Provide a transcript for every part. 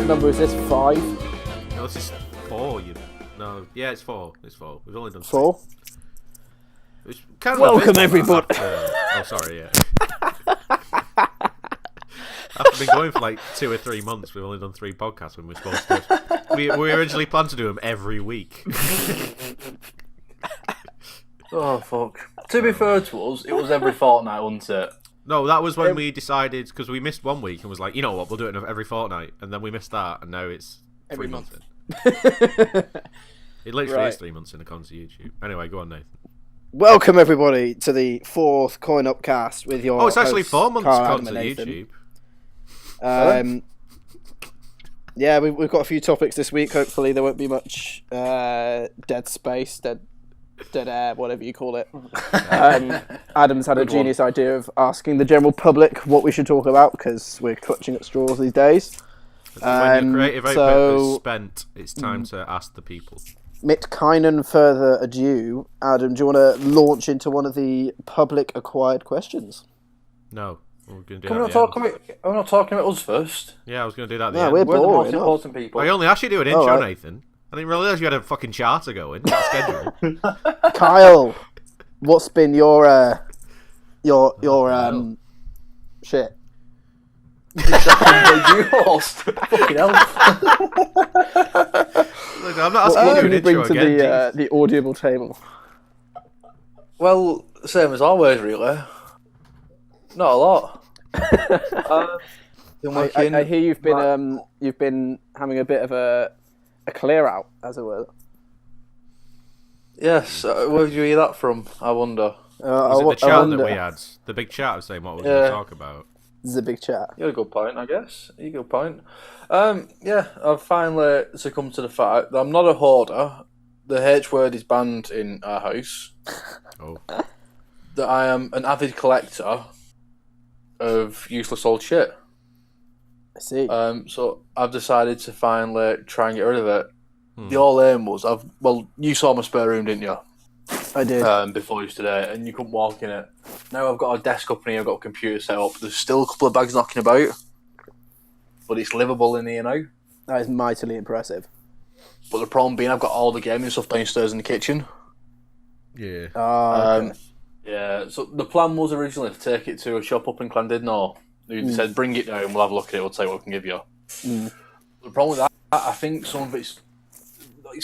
number is this? 5? No, this is 4. Yeah, it's 4. It's 4. We've only done 4. It's kind of Welcome everybody. Oh, sorry, yeah. After been going for like 2 or 3 months, we've only done 3 podcasts when we're supposed to. We originally planned to do them every week. Oh, fuck. To be fair to us, it was every fortnight, wasn't it? No, that was when we decided, because we missed 1 week and was like, you know what, we'll do it every fortnight. And then we missed that, and now it's Every 3 months month. in. It literally Right. is 3 months in according to YouTube. Anyway, go on, Nathan. Welcome everybody to the 4th Coin Up cast with your Oh, it's actually hosts, 4 months Carl, according Adam, to and Nathan. YouTube. Yeah, we've got a few topics this week. Hopefully there won't be much dead space, dead air, whatever you call it. Adam's had a genius idea of asking the general public what we should talk about because we're clutching at straws these days. When your creative output is spent, it's time to ask the people. Mit keinen further ado, Adam, do you want to launch into one of the public acquired questions? No, we're going to do We're that not talking about us first. Yeah, I was going to do that at the No, end. we're We're the boring. most important people. I only asked you to do an intro, right. Nathan. I didn't realise you had a fucking charter going. A schedule. Kyle, what's been your shit? You host. Fucking hell. Look, I'm not asking you to do an you bring intro to again. the audible table? Well, same as always, really. Not a lot. Been working. I hear you've been having a bit of a clear out, as it were. Yes. Where did you hear that from? I wonder. Was it the chat that we had? The big chat was saying what we were going to talk about. This is a big chat. You got a good point, I guess. You got a good point. Yeah, I've finally succumbed to the fact that I'm not a hoarder. The H word is banned in our house. Oh. That I am an avid collector of useless old shit. I see. So I've decided to finally try and get rid of it. The whole aim was, you saw my spare room, didn't you? I did. Before yesterday, and you couldn't walk in it. Now I've got a desk up in here, I've got a computer set up. There's still a couple of bags knocking about, but it's livable in here now. That is mightily impressive. But the problem being, I've got all the gaming stuff downstairs in the kitchen. Yeah. Okay. Yeah, so the plan was originally to take it to a shop up in Llandudno. Who said, bring it down, we'll have a look at it, we'll tell you what we can give you. The problem with that, I think some of it's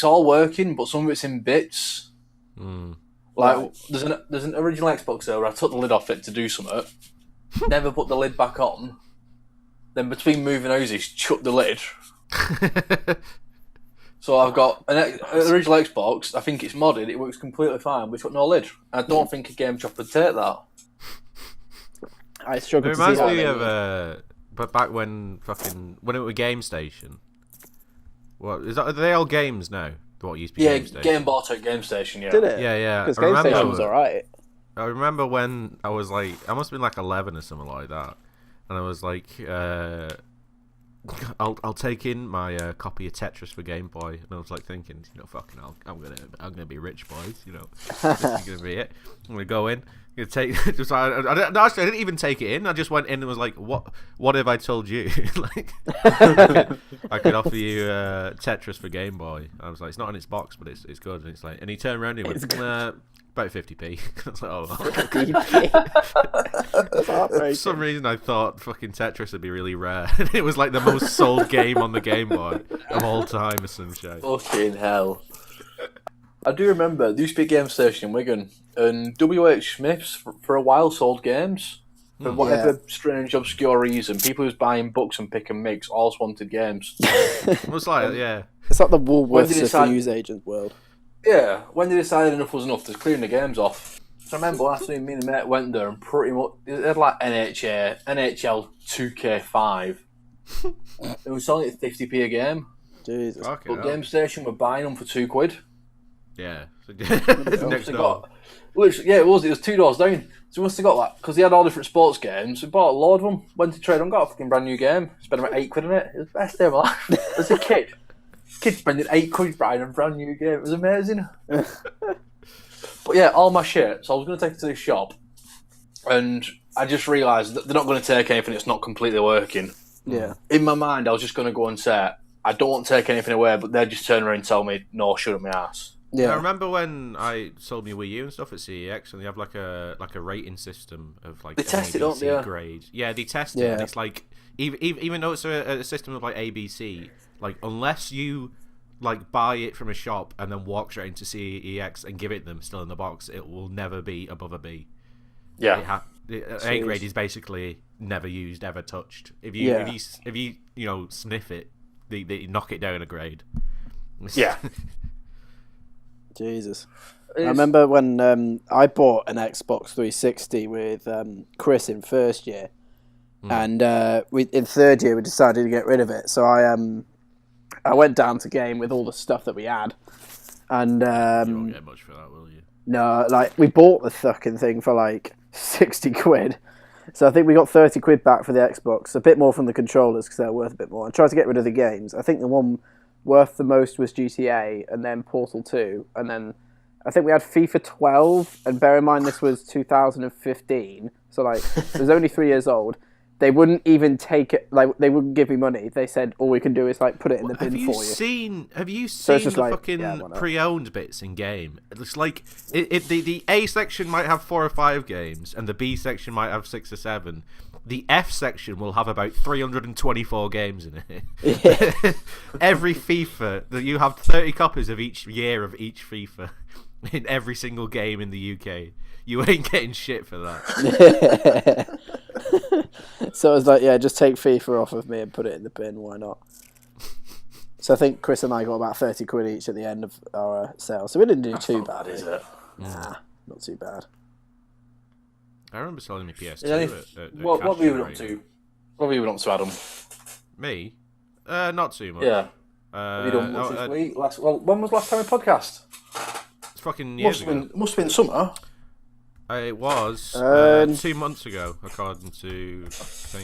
all working, but some of it's in bits. Like, there's an original Xbox there where I took the lid off it to do something, never put the lid back on, then between moving houses, chucked the lid. So I've got an original Xbox, I think it's modded, it works completely fine, but it's got no lid. I don't think a game shop would take that. I struggle It to reminds see me that. of but back when it was Game Station. What is that? Are they all games now? What used to be Yeah, Game Station? game bought at Game Station, yeah. Did it? Yeah. Because I Game remember- Station was alright. I remember when I was like, I must have been like 11 or something like that, and I was like, I'll take in my copy of Tetris for Game Boy, and I was like thinking, fucking hell, I'm gonna be rich, boys, this is gonna be it. I'm gonna go in. I'm gonna take. Just, I didn't even take it in. I just went in and was like, what have I told you? Like, I could offer you Tetris for Game Boy. I was like, it's not in its box, but it's good. And it's like, and he turned around and he went, about 50p. I was like, oh. For some reason, I thought fucking Tetris would be really rare. It was like the most sold game on the Game Boy of all time or some shit. Fucking hell. I do remember, there used to be a game station in Wigan, and W.H. Smith's, for a while, sold games. For whatever strange, obscure reason, people who was buying books and pick and mix also wanted games. It was like, yeah. It's like the Woolworths of the decide- newsagent world. Yeah, when they decided enough was enough, they're clearing the games off. So I remember last time me and a mate went there and pretty much, it had like NHL 2K5. It was selling it at 50p a game. Jesus. Fucking But hell. Game Station were buying them for £2. Yeah. Next door. Literally, yeah, it was 2 doors down. So we must have got that, because they had all different sports games. We bought a load of them, went to trade them, got a fucking brand new game, spent about £8 on it. It was the best day of my life. As a kid spending £8 buying a brand new game. It was amazing. But yeah, all my shit. So I was going to take it to this shop, and I just realised that they're not going to take anything that's not completely working. Yeah. In my mind, I was just going to go and say, I don't want to take anything away, but they'd just turn around and tell me, no, shut up my ass. Yeah. I Yeah. remember when I sold my Wii U and stuff at CEX, and they have like a rating system of like They test it, don't they? grade. Yeah, they test it, Yeah. and it's like even though it's a system of like ABC, like unless you like buy it from a shop and then walk straight into CEX and give it them still in the box, it will never be above a B. Yeah. A grade is basically never used, ever touched. If you sniff it, they knock it down a grade. Yeah. Jesus. I remember when I bought an Xbox 360 with Chris in first year, and in third year we decided to get rid of it. So I went down to game with all the stuff that we had, and You won't get much for that, will you? no, like we bought the fucking thing for like 60 quid. So I think we got 30 quid back for the Xbox, a bit more from the controllers because they're worth a bit more. I tried to get rid of the games. I think the one worth the most was GTA, and then Portal 2, and then I think we had FIFA 12, and bear in mind this was 2015, so like it was only 3 years old. They wouldn't even take it, like they wouldn't give me money. They said all we can do is like put it in the bin for you. Have you seen it's just the like, fucking yeah, why not? pre-owned bits in game? It's like the A section might have 4 or 5 games, and the B section might have 6 or 7. The F section will have about 324 games in it. Yeah. Every FIFA that you have 30 copies of each year of each FIFA in every single game in the UK. You ain't getting shit for that. So I was like, yeah, just take FIFA off of me and put it in the bin. Why not? So I think Chris and I got about 30 quid each at the end of our sale. So we didn't do too bad, is it? Nah, not too bad. I remember selling my PS2 at What cash were you been up rate. to? What have you been up to, Adam? Me? Not too much. Yeah. Have you done much this week? When was last time we podcast? It's fucking years ago. Must have been summer. It was 2 months ago, according to.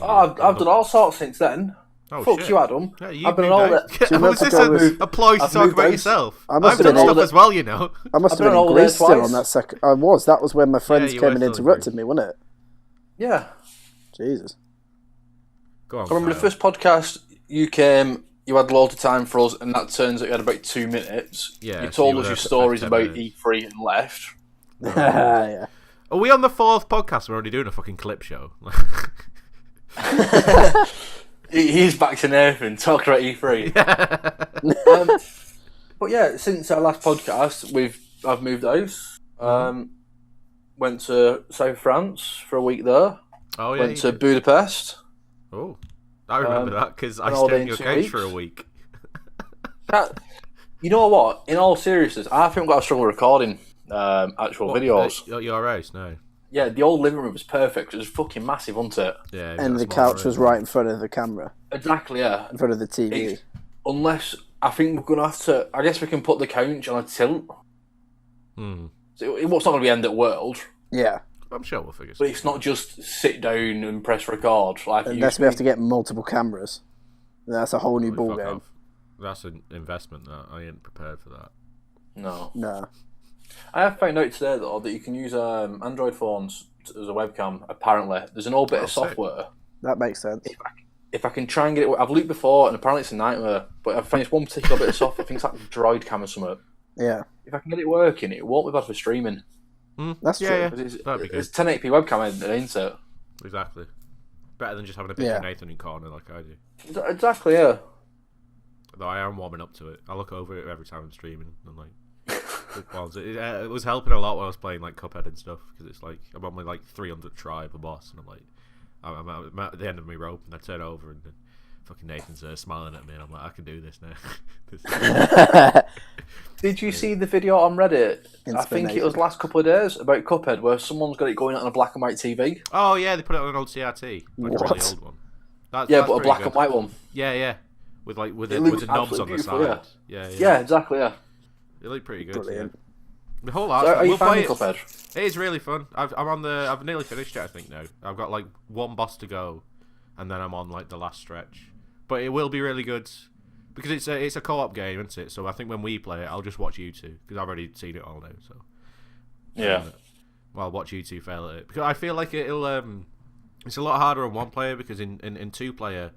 I've done all sorts since then. Oh, Fuck shit. you, Adam. Yeah, I've been on all that. that. months Was this ago a ploy to I've talk moved about out. yourself? I must I've have done been stuff all as well, you know. I must have I've been been all in there Greece still twice. on that second. I was. That was when my friends you came were and still in interrupted me, wasn't it? Yeah. Jesus. Go on. I remember the Kyle. first podcast you came, you had loads of time for us, and that turns out you had about 2 minutes. Yeah, You so told you us were your there for stories 10 about minutes. E3 and left. Yeah. Are we on the 4th podcast? We're already doing a fucking clip show. He's back to Nathan, talking about E3. But yeah, since our last podcast, I've moved house. Went to South France for a week there. Oh yeah. Went to Budapest. Oh, I remember that because I an all stayed day in your in 2 couch weeks. for a week. You know what? In all seriousness, I think I've got a struggle recording actual videos. Your house, no. Yeah, the old living room was perfect. It was fucking massive, wasn't it? Yeah. And the couch was right in front of the camera, Exactly, yeah. in front of the TV. Unless, I think we're going to have to... I guess we can put the couch on a tilt. So it's not going to be end of the world, Yeah. I'm sure we'll figure but something. it's not just sit down and press record. Like it Unless used we have be. to get multiple cameras. That's a whole new ball Fuck game. off. That's an investment that I ain't prepared for that. No. No. I have found out today, though, that you can use Android phones as a webcam, apparently. There's an old bit of sick. software. That makes sense. If I can try and get it... I've looked before, and apparently it's a nightmare, but I've found it's one particular bit of software. I think it's like a Droid cam or something. Yeah. If I can get it working, it won't be bad for streaming. That's true. Yeah, But It's that'd be good. 1080p webcam, ain't it? Exactly. Better than just having a picture Yeah. of Nathan in corner like I do. Exactly, yeah. Though I am warming up to it. I look over it every time I'm streaming and like. It was helping a lot when I was playing like Cuphead and stuff because it's like I'm on my like 300 try of a boss and I'm like I'm at the end of my rope and I turn over and fucking Nathan's smiling at me and I'm like I can do this now. Did you see the video on Reddit? I think it was Inspiration. last couple of days about Cuphead where someone's got it going on a black and white TV. Oh yeah, they put it on an old CRT, like a really What? old one. That's Yeah, but a pretty black good. and white one. Yeah, with like with the looks knobs on absolutely the beautiful, side. Yeah. Yeah, exactly, yeah. It looked pretty good. Brilliant. Yeah. The whole So art. are you we'll play finding it. Cuphead? It is really fun. I've nearly finished it. I think now. I've got like one boss to go, and then I'm on like the last stretch. But it will be really good because it's a co-op game, isn't it? So I think when we play it, I'll just watch you two because I've already seen it all now. So Yeah. well, I'll watch you two fail at it because I feel like it'll it's a lot harder on one player because in two player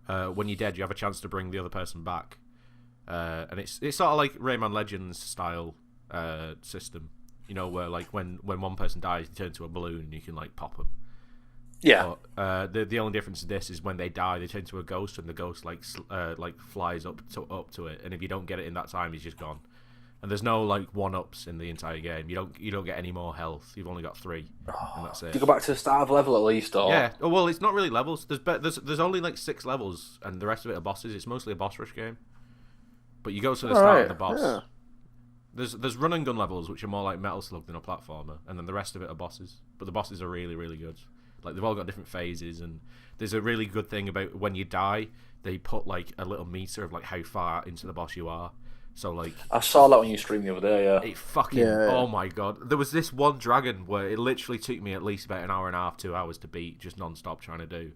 when you're dead, you have a chance to bring the other person back. And it's sort of like Rayman Legends style system, you know, where like when one person dies, you turn into a balloon and you can like pop them. Yeah. But, the only difference in this is when they die, they turn into a ghost, and the ghost like flies up to it, and if you don't get it in that time, he's just gone. And there's no like 1-ups in the entire game. You don't get any more health. You've only got 3, and that's it. Do you go back to the start of level at least, or? Yeah. Oh, well, it's not really levels. There's only like 6 levels, and the rest of it are bosses. It's mostly a boss rush game. But you go to the start of the boss. Yeah. There's run and gun levels, which are more like Metal Slug than a platformer, and then the rest of it are bosses. But the bosses are really, really good. Like, they've all got different phases, and there's a really good thing about when you die, they put like a little meter of like how far into the boss you are. So like, I saw that when you streamed the other day. Yeah. It fucking oh my god! There was this one dragon where it literally took me at least about an hour and a half, 2 hours to beat, just non-stop trying to do.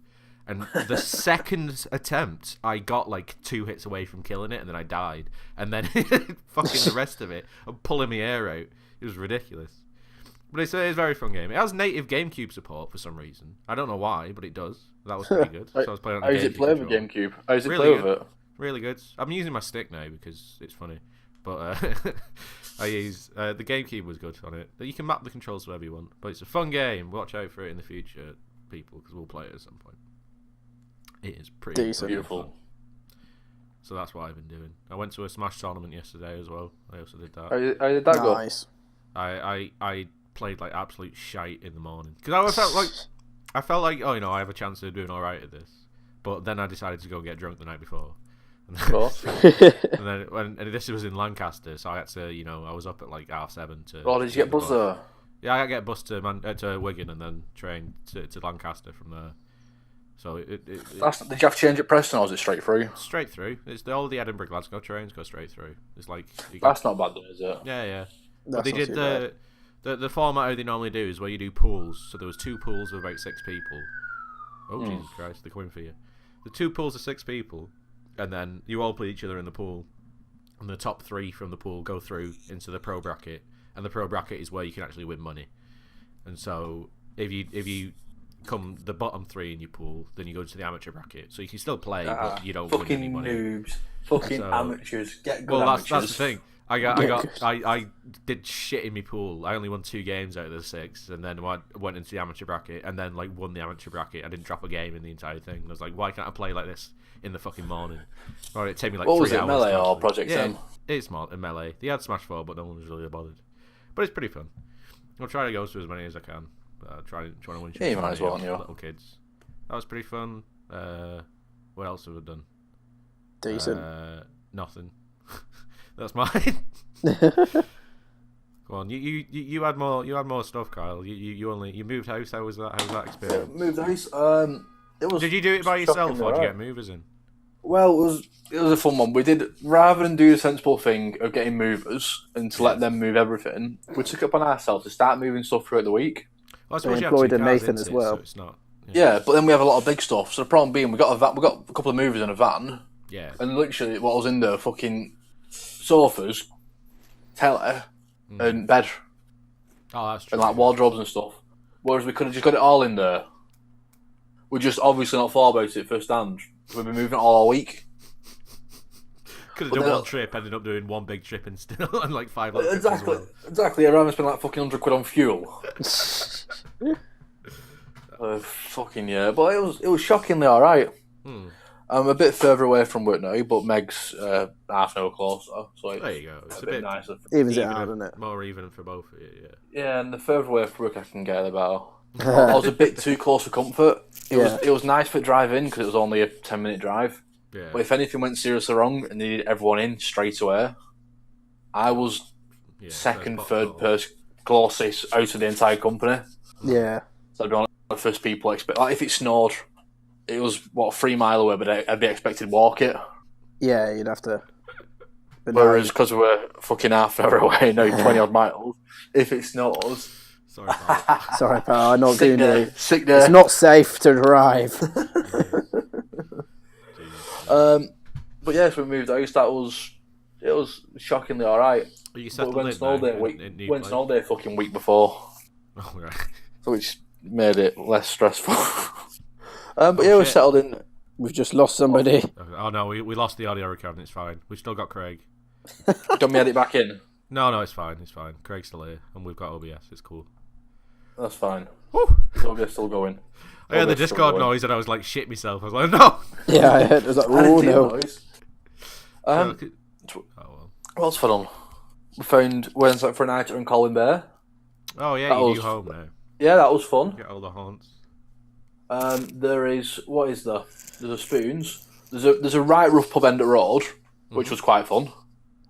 And the second attempt, I got like 2 hits away from killing it, and then I died. And then fucking the rest of it, I'm pulling my hair out. It was ridiculous. But it's a very fun game. It has native GameCube support for some reason. I don't know why, but it does. That was pretty good. So I was playing on the How does it play with GameCube? How does it play with it? Really good. I'm using my stick now because it's funny. But I use the GameCube was good on it. You can map the controls to whatever you want. But it's a fun game. Watch out for it in the future, people, because we'll play it at some point. It is pretty beautiful. Fun. So that's what I've been doing. I went to a Smash tournament yesterday as well. I also did that. How did that go? Nice. I played like absolute shite in the morning because I felt like oh, you know, I have a chance of doing all right at this. But then I decided to go get drunk the night before. And then this was in Lancaster, so I had to, you know, I was up at like 7:30 to. Oh, did you get buzzed there? Yeah, I get bussed to Wigan and then train to Lancaster from there. So did you have to change at Preston, or was it straight through? Straight through. It's all the Edinburgh Glasgow trains go straight through. It's like that's not bad, is it? Yeah. But they did the format how they normally do is where you do pools. So there was 2 pools of about 6 people. Oh Jesus Christ, they're coming for you. The 2 pools of 6 people, and then you all play each other in the pool, and the top 3 from the pool go through into the pro bracket, and the pro bracket is where you can actually win money. And so if you come the bottom 3 in your pool, then you go to the amateur bracket. So you can still play, but you don't win any money. Noobs, fucking amateurs, get good amateurs. That's the thing. I did shit in my pool. I only won 2 games out of the 6, and then went into the amateur bracket, and then like won the amateur bracket. I didn't drop a game in the entire thing. I was like, why can't I play like this in the fucking morning? Or it take me like 3 hours. What was it, Melee or Project M? It's Melee. They had Smash 4, but no one was really bothered. But it's pretty fun. I'll try to go to as many as I can. Trying to win. Yeah, you might as well, little kids. That was pretty fun. What else have I done? Decent. Nothing. That's mine. Go on, you had more stuff, Kyle. You moved house. How was that experience? Moved house. It was. Did you do it by yourself, or did you get movers in? Well, it was a fun one. We did, rather than do the sensible thing of getting movers and to let them move everything, we took it upon ourselves to start moving stuff throughout the week. Well, I suppose employed a Nathan as well. So it's not. Yeah, but then we have a lot of big stuff. So the problem being, we got a couple of movers in a van. Yeah. And literally, what was in there, fucking sofas, telly, and bed. Oh, that's true. And like wardrobes and stuff. Whereas we could have just got it all in there. We just obviously not thought about it first hand. We've been moving it all week. Could have done one trip, ended up doing one big trip and still, and like 5 other trips as well. Exactly. I'd rather spend like fucking £100 on fuel. Fucking yeah, but it was shockingly all right. I'm a bit further away from work now, but Meg's half an hour closer, so there you go. It's a bit nicer. Evens it out, isn't it? More even for both of you, yeah. Yeah, and the further away from work I can get, the better. I was a bit too close for comfort. It was nice for driving because it was only a 10-minute drive. Yeah. But if anything went seriously wrong and needed everyone in straight away, I was second, third person closest out of the entire company. Yeah. So I'd be one of the first people expect. Like if it snowed, it was 3 mile away, but I'd be expected to walk it. Yeah, you'd have to. Whereas because we were fucking half an hour away, no, 20 odd miles. If it snows. Sorry, pal. Sorry, pal. I'm not doing it. Sick day. It's not safe to drive. But yeah, so we moved house. It was shockingly all right. Are you settled went in snow day went snow day fucking week before. Oh, right. So which made it less stressful. But yeah, we settled in. We've just lost somebody. Oh no, we lost the audio recording. It's fine. We've still got Craig. Don't me edit back in. No, it's fine. It's fine. Craig's still here, and we've got OBS. It's cool. That's fine. Woo! Is OBS still going? I heard the Discord noise, and I was like, shit myself. I was like, no. Yeah, I heard. I was like, oh no. What's fun on? We found Wednesday for a night in Colin Bear. Oh yeah, you new home now. Yeah, that was fun. Get all the haunts. There is There's a spoons. There's a right rough pub end at road, which was quite fun.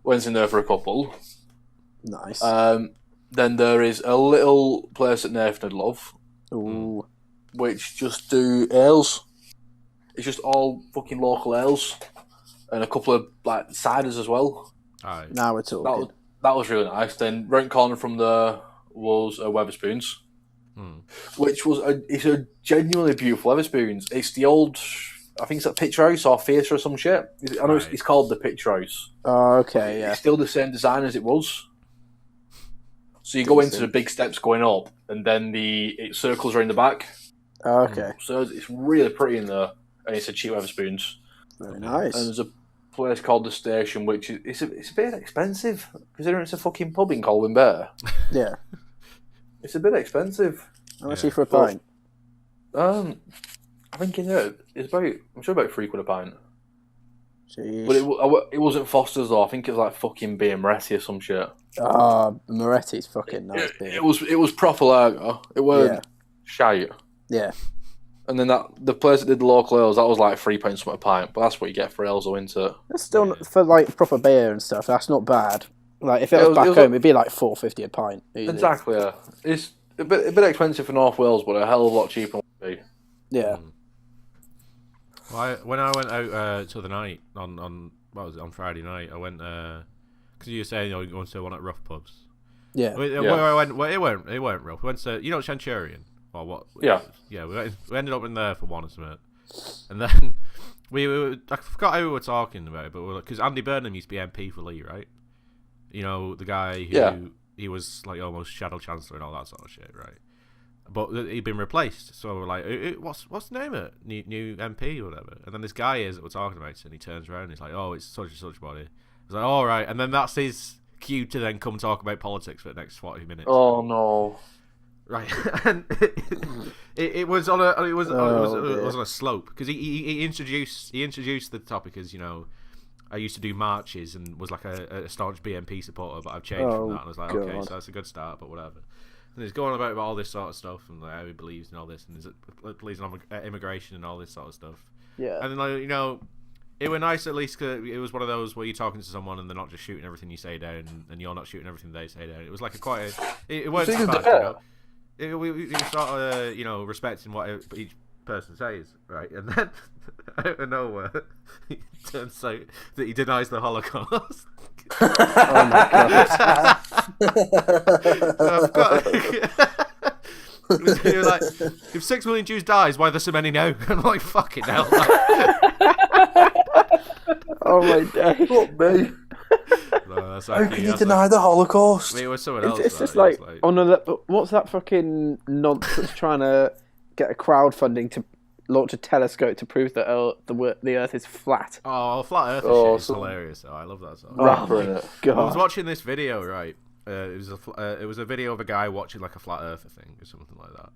Went in there for a couple. Nice. Then there is a little place at Nathan I'd love. Ooh. Which just do ales. It's just all fucking local ales, and a couple of like ciders as well. Alright. Now we're talking. That was really nice. Then round corner from there was Weatherspoons, which was it's a genuinely beautiful Weatherspoons. It's the old, I think it's a Picture House or Theatre or some shit. I know it's called the Picture House. Oh, okay, yeah. It's still the same design as it was. So you go into the big steps going up, and then it circles around the back. Oh, okay. So it's really pretty in there, and it's a cheap Weatherspoons. Very nice. And there's a place called The Station, which is it's a bit expensive, considering it's a fucking pub in Colwyn Bear. Yeah. It's a bit expensive. How much for a pint? I think I'm sure about £3 a pint. Jeez. But it wasn't Foster's though. I think it was like fucking beer Moretti or some shit. Moretti's fucking nice beer. It was proper lager. It weren't shite. Yeah. And then the place that did the local ales, that was like £3 something a pint. But that's what you get for ales, though, isn't it? That's still for like proper beer and stuff. That's not bad. Like if it was back home, it'd be like £4.50 a pint. Easy. Exactly. Yeah. It's a bit expensive for North Wales, but a hell of a lot cheaper. Yeah. Well, when I went out to the night on Friday night, I went because you were saying you're going to one at rough pubs. Yeah. Where I went, it weren't rough. We went to Centurion or what? Yeah. Yeah. We ended up in there for one or something, and then I forgot who we were talking about, but because Andy Burnham used to be MP for Lee, right? You know, the guy who he was like almost Shadow Chancellor and all that sort of shit, right? But he'd been replaced, so we're like, what's the name of it? New MP or whatever. And then this guy is that we're talking about, and he turns around and he's like, oh, it's such and such body. I was like, all right. And then that's his cue to then come talk about politics for the next 40 minutes. Oh no! Right, and it was on a slope because he introduced the topic as, you know, I used to do marches and was like a staunch BNP supporter, but I've changed from that. And I was like, okay, so that's a good start, but whatever. And he's going about all this sort of stuff and like how he believes in all this and believes in immigration and all this sort of stuff. Yeah. And then, like, you know, it was nice at least because it was one of those where you're talking to someone and they're not just shooting everything you say down and you're not shooting everything they say down. It was like it wasn't bad, you know. We sort of, you know, respecting what each person says, right? And then out of nowhere, it turns out that he denies the Holocaust. Oh my god! You're like, if 6 million Jews dies, why are there so many now? I'm like, fucking hell. Oh my days! What me? No, how can you deny the Holocaust? I mean, it was someone else. It's just like what's that fucking nonsense trying to get a crowdfunding to launch a telescope to prove that the Earth is flat. Oh, flat Earth shit is hilarious. Oh, I love that song. Oh, God. I was watching this video, right? It was a video of a guy watching like a flat Earther thing or something like that,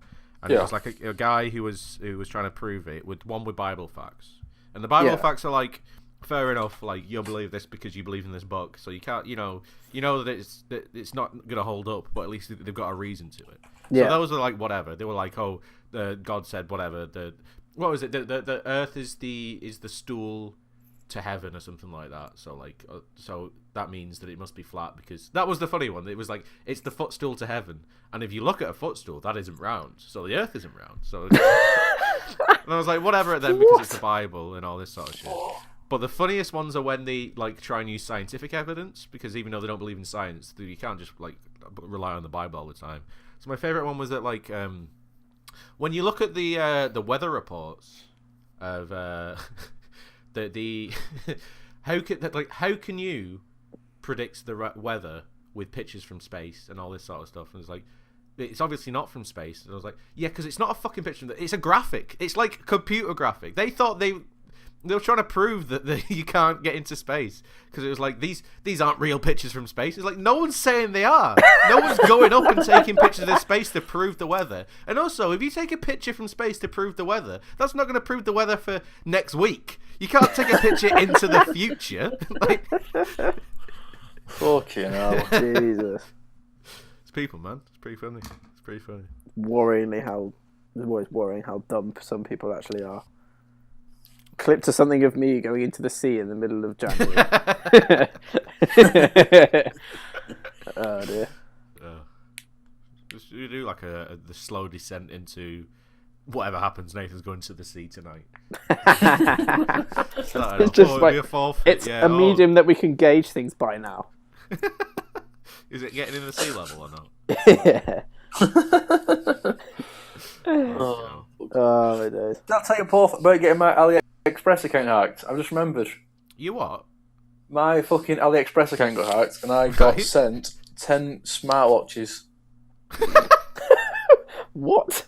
and it was like a guy who was trying to prove it with Bible facts, and the Bible facts are like, fair enough, like you'll believe this because you believe in this book, so you can't, you know that it's not gonna hold up, but at least they've got a reason to it. So those are like whatever. They were like, oh, God said whatever. What was it? The Earth is the stool to heaven or something like that. So like, so that means that it must be flat because that was the funny one. It was like it's the footstool to heaven, and if you look at a footstool, that isn't round. So the Earth isn't round. So and I was like, whatever then, because it's the Bible and all this sort of shit. But the funniest ones are when they like try and use scientific evidence, because even though they don't believe in science, you can't just like rely on the Bible all the time. So my favorite one was that like when you look at the weather reports of the how can you predict the weather with pictures from space and all this sort of stuff? And it's like, it's obviously not from space. And I was like, yeah, because it's not a fucking picture. It's a graphic. It's like computer graphic. They thought They were trying to prove that you can't get into space because it was like these aren't real pictures from space. It's like no one's saying they are. No one's going up and taking pictures of space to prove the weather. And also, if you take a picture from space to prove the weather, that's not going to prove the weather for next week. You can't take a picture into the future. Like, fucking hell. Jesus. It's people, man. It's pretty funny. It's pretty funny. It's always worrying how dumb some people actually are. Clip to something of me going into the sea in the middle of January. Oh dear. You do like the slow descent into whatever happens. Nathan's going to the sea tonight. It's just like it's a medium that we can gauge things by now. Is it getting in the sea level or not? Yeah. Oh my days. Did I tell you, Paul, about getting my AliExpress account hacked? I've just remembered. You what? My fucking AliExpress account got hacked, and I got sent 10 smartwatches. What?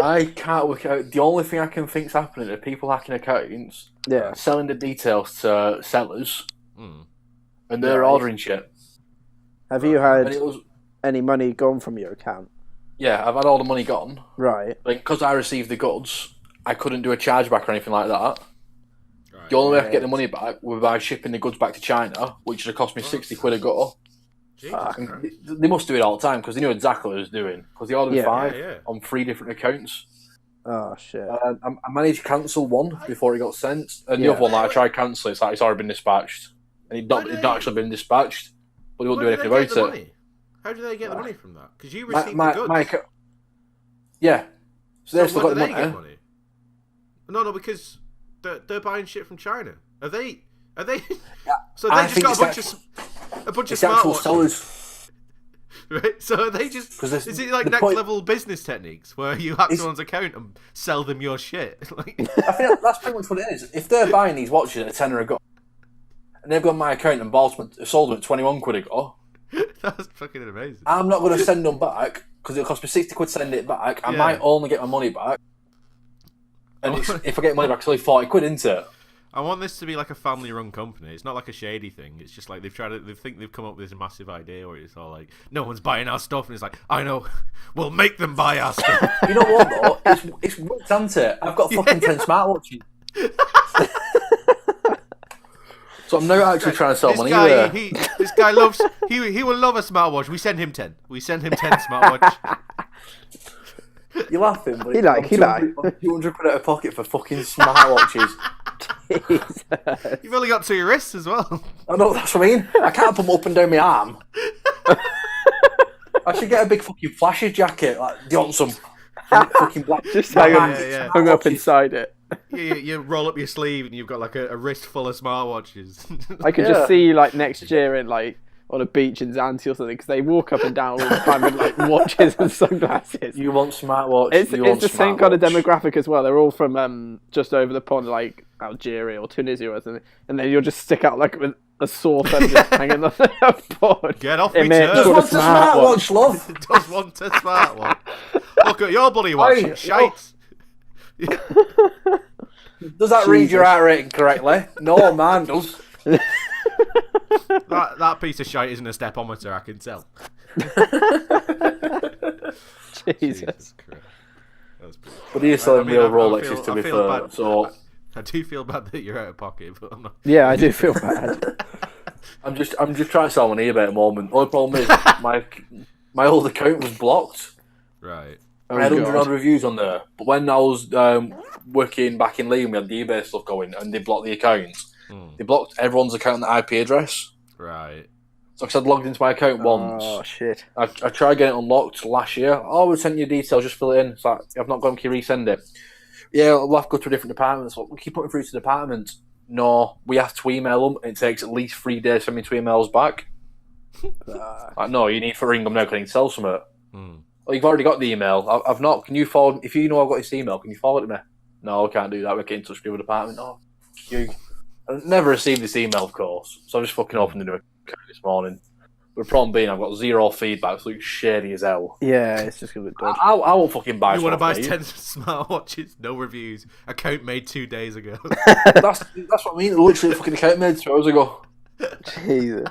I can't work out. The only thing I can think's happening are people hacking accounts, selling the details to sellers, and they're ordering shit. Have you had any money gone from your account? Yeah, I've had all the money gone. Right. Like, because I received the goods, I couldn't do a chargeback or anything like that. Right. The only way I could get the money back was by shipping the goods back to China, which would have cost me 60 quid a go. They must do it all the time because they knew exactly what I was doing. Because they ordered 5 on 3 different accounts. Oh, shit. I managed to cancel one before it got sent. And the other one, I tried cancelling, it's like it's already been dispatched. And it'd not actually been dispatched. But they wouldn't do anything about it. Money? How do they get the money from that? Because you received the goods. Yeah. So they still got the money. Get money. No, because they're buying shit from China. Are they? So they just got a bunch of smartwatches. Right? So are they just? Is it like next level business techniques where you hack someone's account and sell them your shit? Like, I think that's pretty much what it is. If they're buying these watches at a tenner a go, and they've got my account and sold them at 21 quid a go. That's fucking amazing. I'm not going to send them back because it'll cost me 60 quid to send it back. I might only get my money back. And if I get money back, it's only 40 quid, isn't it? I want this to be like a family-run company. It's not like a shady thing. It's just like they think they've come up with this massive idea where it's all like, no one's buying our stuff, and it's like, I know, we'll make them buy our stuff. You know what though? It's worked, hasn't it? I've got fucking 10 smartwatches. So I'm now actually trying to sell money. This guy loves. He will love a smartwatch. We send him 10. We send him 10 smartwatch. You're laughing, but he like 200 quid out of pocket for fucking smartwatches. Jesus. You've only got 2 wrists as well. I know, that's what I mean. I can't put them up and down my arm. I should get a big fucking flashes jacket. Like, do you want some fucking black? Just hung up inside it. You roll up your sleeve and you've got like a wrist full of smartwatches. I could just see like next year in like on a beach in Zante or something because they walk up and down all the time with like watches and sunglasses. You want smartwatch? It's the same kind of demographic as well. They're all from just over the pond, like Algeria or Tunisia or something, and then you'll just stick out like with a sore thumb just hanging on the board. Get off me, turd. Does want a smartwatch, love? Does want a smartwatch. Look at your bloody watch, shite. Does that read your heart rating correctly? No, man does. That piece of shite isn't a stepometer, I can tell. Jesus Christ. But he is selling real Rolexes, to be fair. So I do feel bad that you're out of pocket, but I'm not. Yeah, I do feel bad. I'm just trying to sell on eBay at the moment. The only problem is my old account was blocked. Right. I had 100 odd reviews on there, but when I was working back in Leeds, we had the eBay stuff going, and they blocked the account. They blocked everyone's account and IP address. Right. So because I'd logged into my account once. Oh shit! I tried getting it unlocked last year. Oh, we sent you details, just fill it in. It's like, I've not gone, can you resend it? Yeah, we'll have to go to a different department. So we keep putting through to the department. No, we have to email them. It takes at least 3 days for me to emails back. Like, no, you need to ring them now because I need to sell something. Well, you've already got the email. I've not. Can you forward? If you know I've got this email, can you forward it to me? No, I can't do that. We're getting in touch with the department. No, you. I never received this email, of course. So I just fucking opened the new account this morning. The problem being, I've got 0 feedback, so it's shady as hell. Yeah, it's just gonna look dodgy. I won't fucking buy. You want to buy 10 smartwatches? No reviews. Account made 2 days ago. That's what I mean. Literally, fucking account made 2 hours ago. Jesus.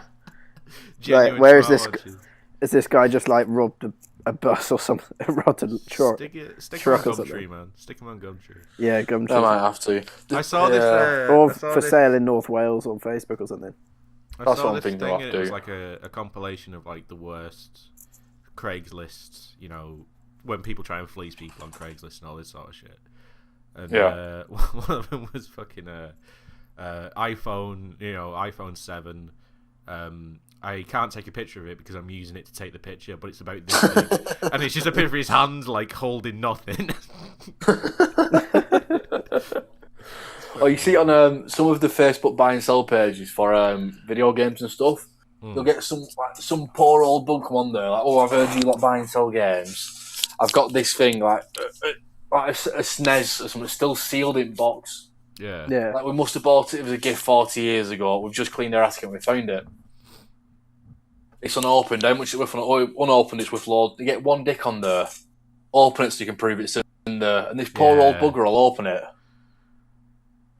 Genuine Like, where is this? smartwatches. Is this guy just like robbed a bus or something? Robbed a truck? Stick him truck on or something. Gumtree, man. Stick him on Gumtree. Yeah, I Gumtree. might have to. I saw this. Or I saw for this- sale in North Wales on Facebook or something. I That's saw one this thing thing, they'll and have it to was do. like a compilation of like the worst Craigslist, you know, when people try and fleece people on Craigslist and all this sort of shit. And Yeah. one of them was fucking iPhone, you know, iPhone 7. I can't take a picture of it because I'm using it to take the picture, but it's about this big. And it's just a picture of his hand, like, holding nothing. Oh, you see on some of the Facebook buy and sell pages for video games and stuff, you'll get some poor old bug come on there, like, oh, I've heard you lot buy and sell games. I've got this thing, like a SNES or something, still sealed in box. Yeah. Yeah. Like, we must have bought it as a gift 40 years ago. We've just cleaned our attic and we found it. It's unopened. How much is it worth? Unopened, it's worth loads. You get one dick on there. Open it so you can prove it's in there. And this poor old bugger will open it.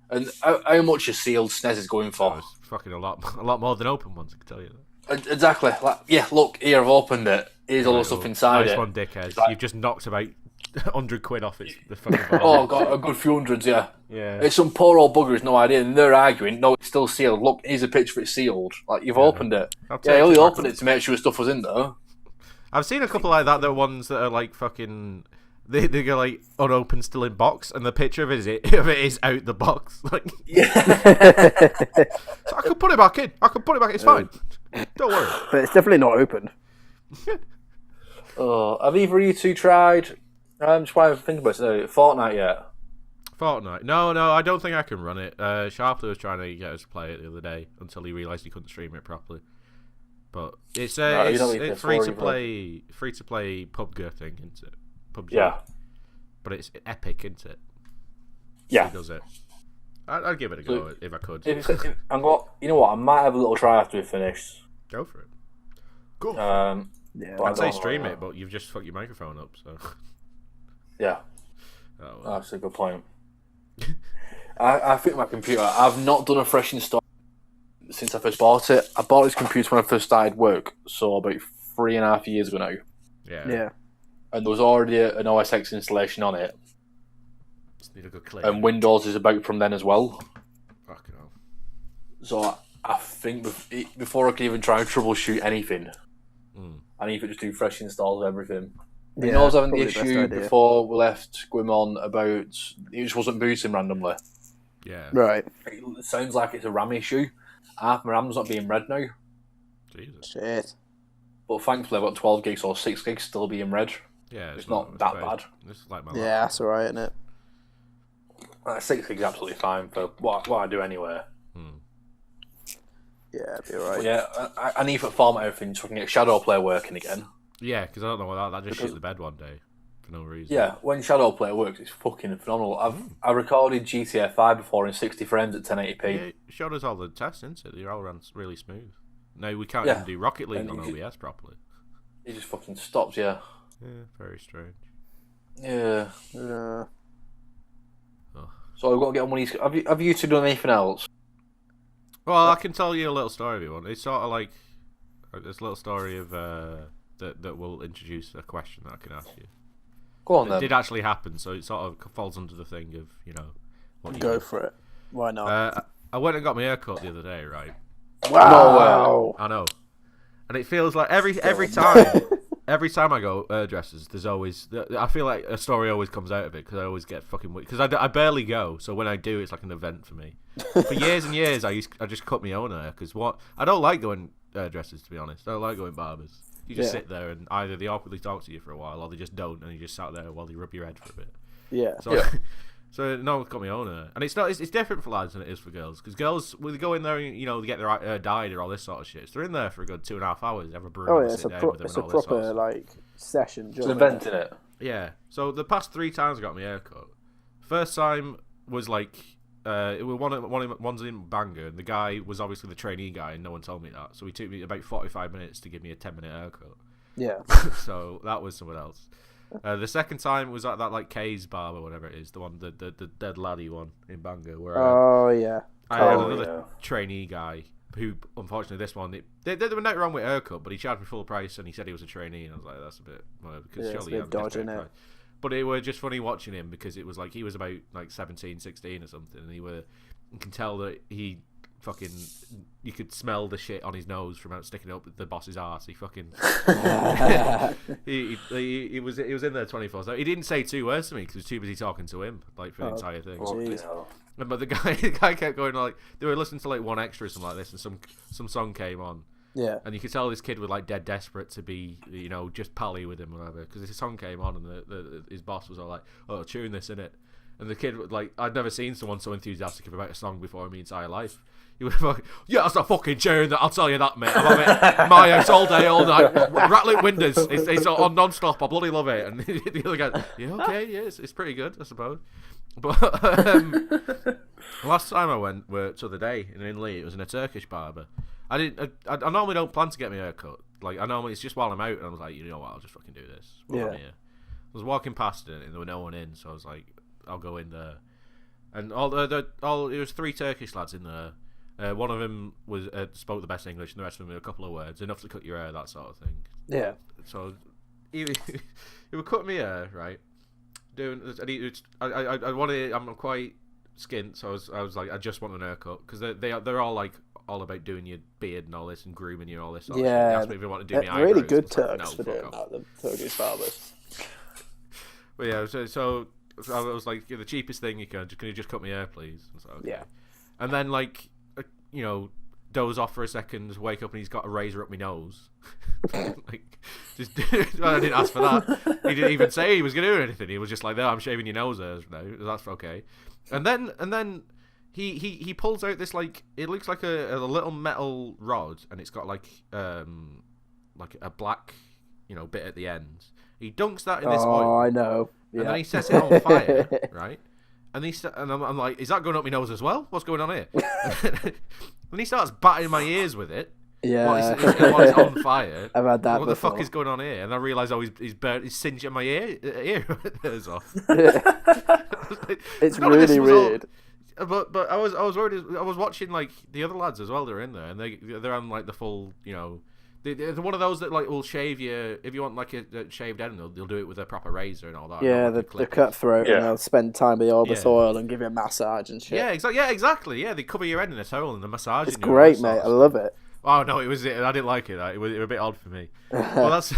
And how much a sealed SNES is going for? It's fucking a lot more than open ones, I can tell you that. Exactly. Like, yeah, look, here, I've opened it. Here's all the stuff inside nice it. one, dickhead. Like- You've just knocked about 100 quid off it. The fucking bottle. Oh, got a good few hundreds, yeah. Yeah. It's some poor old bugger who's no idea, and they're arguing, no, it's still sealed. Look, here's a picture of it sealed. Like, you've opened it. I'll Yeah, take I only it. opened it to make sure stuff was in there. I've seen a couple like that. They're ones that are like fucking. They go like unopened, still in box, and the picture of it is out the box. Like, Yeah. so I could put it back in. It's fine. Don't worry. But it's definitely not open. Have either of you two tried, just why I think about it, Fortnite yet? Fortnite. No, I don't think I can run it. Sharpley was trying to get us to play it the other day until he realised he couldn't stream it properly. But it's No, you don't need it's to free to for play PUBG thing, isn't it? PUBG. Yeah. But it's epic, isn't it? Yeah. He does it. I'd give it a go if I could. You know what, I might have a little try after we finish. Go for it. Cool. Yeah. But I I'd say don't know stream right it, but you've just fucked your microphone up, so. Yeah, Oh, well. that's a good point. I think my computer, I've not done a fresh install since I first bought it. I bought this computer when I first started work, so about 3.5 years ago now. Yeah. Yeah. And there was already an OS X installation on it, Just need a good click. and Windows is about from then as well. Fucking hell. So I think before I can even try and troubleshoot anything, I need to just do fresh installs of everything. Yeah, I was having the probably the best issue idea. before we left Gwymon about it just wasn't booting randomly. Yeah. Right. It sounds like it's a RAM issue. Half my RAM's not being read now, Jesus. Shit. but thankfully I've got 12 gigs or 6 gigs still being read. Yeah. It's not that bad. This is like my Yeah, that's alright, isn't it? 6 gigs is absolutely fine for what I do anyway. Yeah, it'd be But alright. yeah, I need to format everything so I can get Shadowplay working again. Yeah, because I don't know what that just shit the bed one day for no reason. Yeah, when Shadowplay works, it's fucking phenomenal. I recorded GTA 5 before in 60 frames at 1080p. Yeah, it showed us all the tests, didn't it? They all ran really smooth. No, we can't Yeah. even do Rocket League And on you- OBS properly. It just fucking stops, yeah. Yeah, very strange. Yeah. Uh, So I've got to get on one of these. Have you two done anything else? Well, I can tell you a little story if you want. It's sort of like this little story of that will introduce a question that I can ask you. Go on It then. did actually happen, so it sort of falls under the thing of what you go do. for it. Why not? I went and got my hair cut the other day, right? Wow. I know, and it feels like every time. Every time I go hairdressers, there's always. I feel like a story always comes out of it because I always get fucking. Because I barely go, so when I do, it's like an event for me. For years and years, I just cut my own hair because I don't like going hairdressers, to be honest. I don't like going barbers. You just sit there and either they awkwardly talk to you for a while or they just don't, and you just sat there while they rub your head for a bit. Yeah. So, so no one's got my own hair, and it's different for lads than it is for girls. Because girls, when they go in there, and, they get their hair dyed or all this sort of shit. So they're in there for a good 2.5 hours, have a brew, Oh and yeah, it's sit a down with them it's and a all this sort proper of stuff. like session It's job. an event, isn't it? Yeah. So the past 3 times I got my hair cut. First time was like one's in Bangor, and the guy was obviously the trainee guy, and no one told me that. So he took me about 45 minutes to give me a 10-minute haircut. Yeah. So that was someone else. The second time was at that like Kay's barber, whatever it is, the one, the dead laddie one in Bangor. Where I had another trainee guy who, unfortunately, this one there was nothing wrong with haircut, but he charged me full price, and he said he was a trainee, and I was like, that's a bit because surely you have a different price. But it was just funny watching him because it was like he was about like 17, 16 or something, and you can tell that he fucking, you could smell the shit on his nose from sticking up the boss's arse. He fucking he was in there 24. So he didn't say 2 words to me because he was too busy talking to him like for the entire thing. But the guy kept going like, they were listening to like One Extra or something like this, and some song came on. Yeah. And you could tell this kid was like dead desperate to be, just pally with him or whatever, because his song came on and his boss was all like, "Oh, tune this in it." And the kid was like, I'd never seen someone so enthusiastic about a song before in my entire life. He was like, "Yeah, that's a fucking tune, that I'll tell you that, mate. I'm at my house all day, all night, rattling windows. It's on non-stop. I bloody love it." And the other guy, "Yeah, okay, yeah, it's pretty good, I suppose." But last time I went to the day in Lee, it was in a Turkish barber. I normally don't plan to get my hair cut. Like, I normally, it's just while I'm out, and I was like, you know what, I'll just fucking do this while I'm here. I was walking past it, and there was no one in, so I was like, I'll go in there. And it was 3 Turkish lads in there. One of them spoke the best English, and the rest of them were a couple of words, enough to cut your hair, that sort of thing. Yeah. So he would cut me hair, right? I'm quite skint, so I was like, I just want an haircut, because they're all like all about doing your beard and all this and grooming you and all this. Sort of shit. They asked me if they want to do my eyebrows. Really good Turks for doing that, the Turkish barbers. But yeah, so I was like, the cheapest thing you can you just cut my hair, please? I was like, okay. Yeah. And then like, doze off for a second, wake up and he's got a razor up my nose. Like, well, I didn't ask for that. He didn't even say he was gonna do anything. He was just like, "There, I'm shaving your nose hairs now. That's okay." And then he pulls out this, like, it looks like a little metal rod, and it's got like a black bit at the end. He dunks that in this oil. Oh, I know. Yeah. And then he sets it on fire, right? And I'm like, is that going up my nose as well? What's going on here? And he starts batting my ears with it. Yeah. While it's on fire. I've had that. What the fuck is going on here? And I realise, he's singeing my ears off. It's really weird. But I was worried. I was watching like the other lads as well. They're in there, and they're on like the full, They're one of those that like will shave you if you want like a shaved head, and they'll do it with a proper razor and all that. Yeah, the cutthroat, and they'll spend time with the Orbis oil and give you a massage and shit. Yeah, exactly. Yeah, they cover your head in a towel and the massage. It's great, mate. I love it. Oh no, I didn't like it. It was a bit odd for me. Well, that's.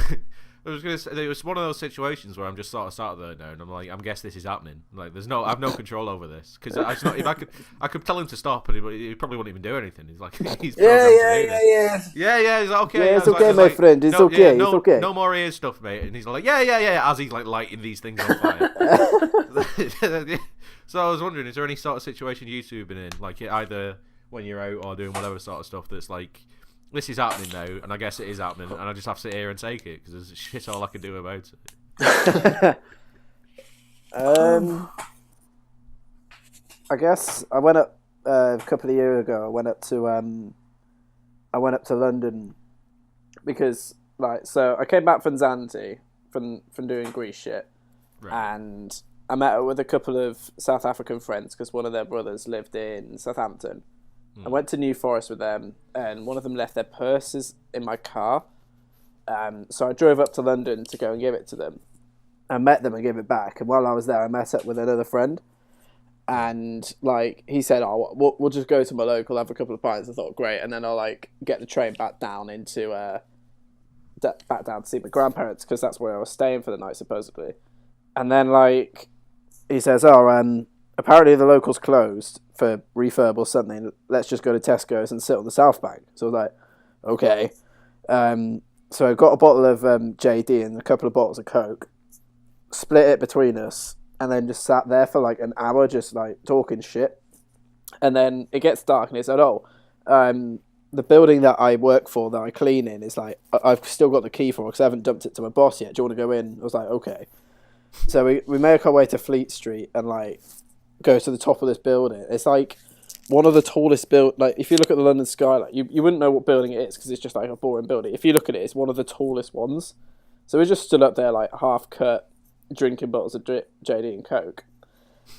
I was gonna say, it was one of those situations where I'm just sort of sat there now, and I'm like, I guess this is happening. Like, I have no control over this, because if I could tell him to stop, and he probably wouldn't even do anything. He's like, he's yeah. He's like, okay, yeah, it's okay, my friend. It's okay. It's okay. No more ear stuff, mate. And he's like, yeah, as he's like lighting these things on fire. So I was wondering, is there any sort of situation you two have been in, like either when you're out or doing whatever sort of stuff that's like, this is happening now, and I guess it is happening, and I just have to sit here and take it, because there's shit all I can do about it. I guess I went up a couple of years ago. I went up to London because, like, so I came back from Zante from doing Greece shit, right. And I met up with a couple of South African friends because one of their brothers lived in Southampton. I went to New Forest with them, and one of them left their purses in my car. So I drove up to London to go and give it to them. I met them and gave it back. And while I was there, I met up with another friend. And like he said, "Oh, we'll just go to my local, have a couple of pints." I thought, great. And then I'll like get the train back down to see my grandparents, because that's where I was staying for the night supposedly. And then like he says, "Oh, apparently the local's closed for refurb or something. Let's just go to Tesco's and sit on the South Bank." So I was like, okay. So I got a bottle of JD and a couple of bottles of Coke, split it between us, and then just sat there for like an hour just like talking shit. And then it gets dark, and he said, the building that I work for, that I clean in, is like, I've still got the key for it because I haven't dumped it to my boss yet. Do you want to go in? I was like, okay. So we make our way to Fleet Street, and like go to the top of this building. It's like one of the tallest like if you look at the London skyline, you wouldn't know what building it is because it's just like a boring building. If you look at it, it's one of the tallest ones. So we just stood up there like half cut, drinking bottles of JD and Coke,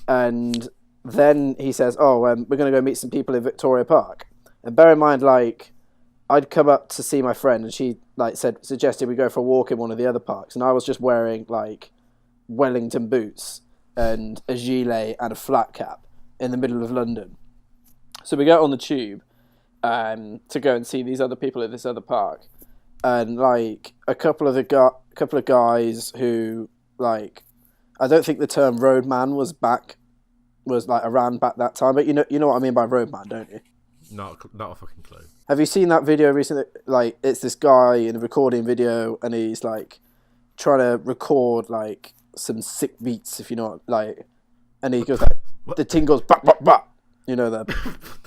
and then he says, "Oh, we're going to go meet some people in Victoria Park." And bear in mind, like, I'd come up to see my friend, and she like suggested we go for a walk in one of the other parks, and I was just wearing like Wellington boots and a gilet and a flat cap in the middle of London. So we get on the tube to go and see these other people at this other park, and like a couple of guys who, like, I don't think the term roadman was like around back that time, but you know what I mean by roadman, don't you? Not a fucking clue. Have you seen that video recently? Like, it's this guy in a recording video, and he's like trying to record like some sick beats, if you know, like, and he goes like, the thing goes bap bap bap. You know, the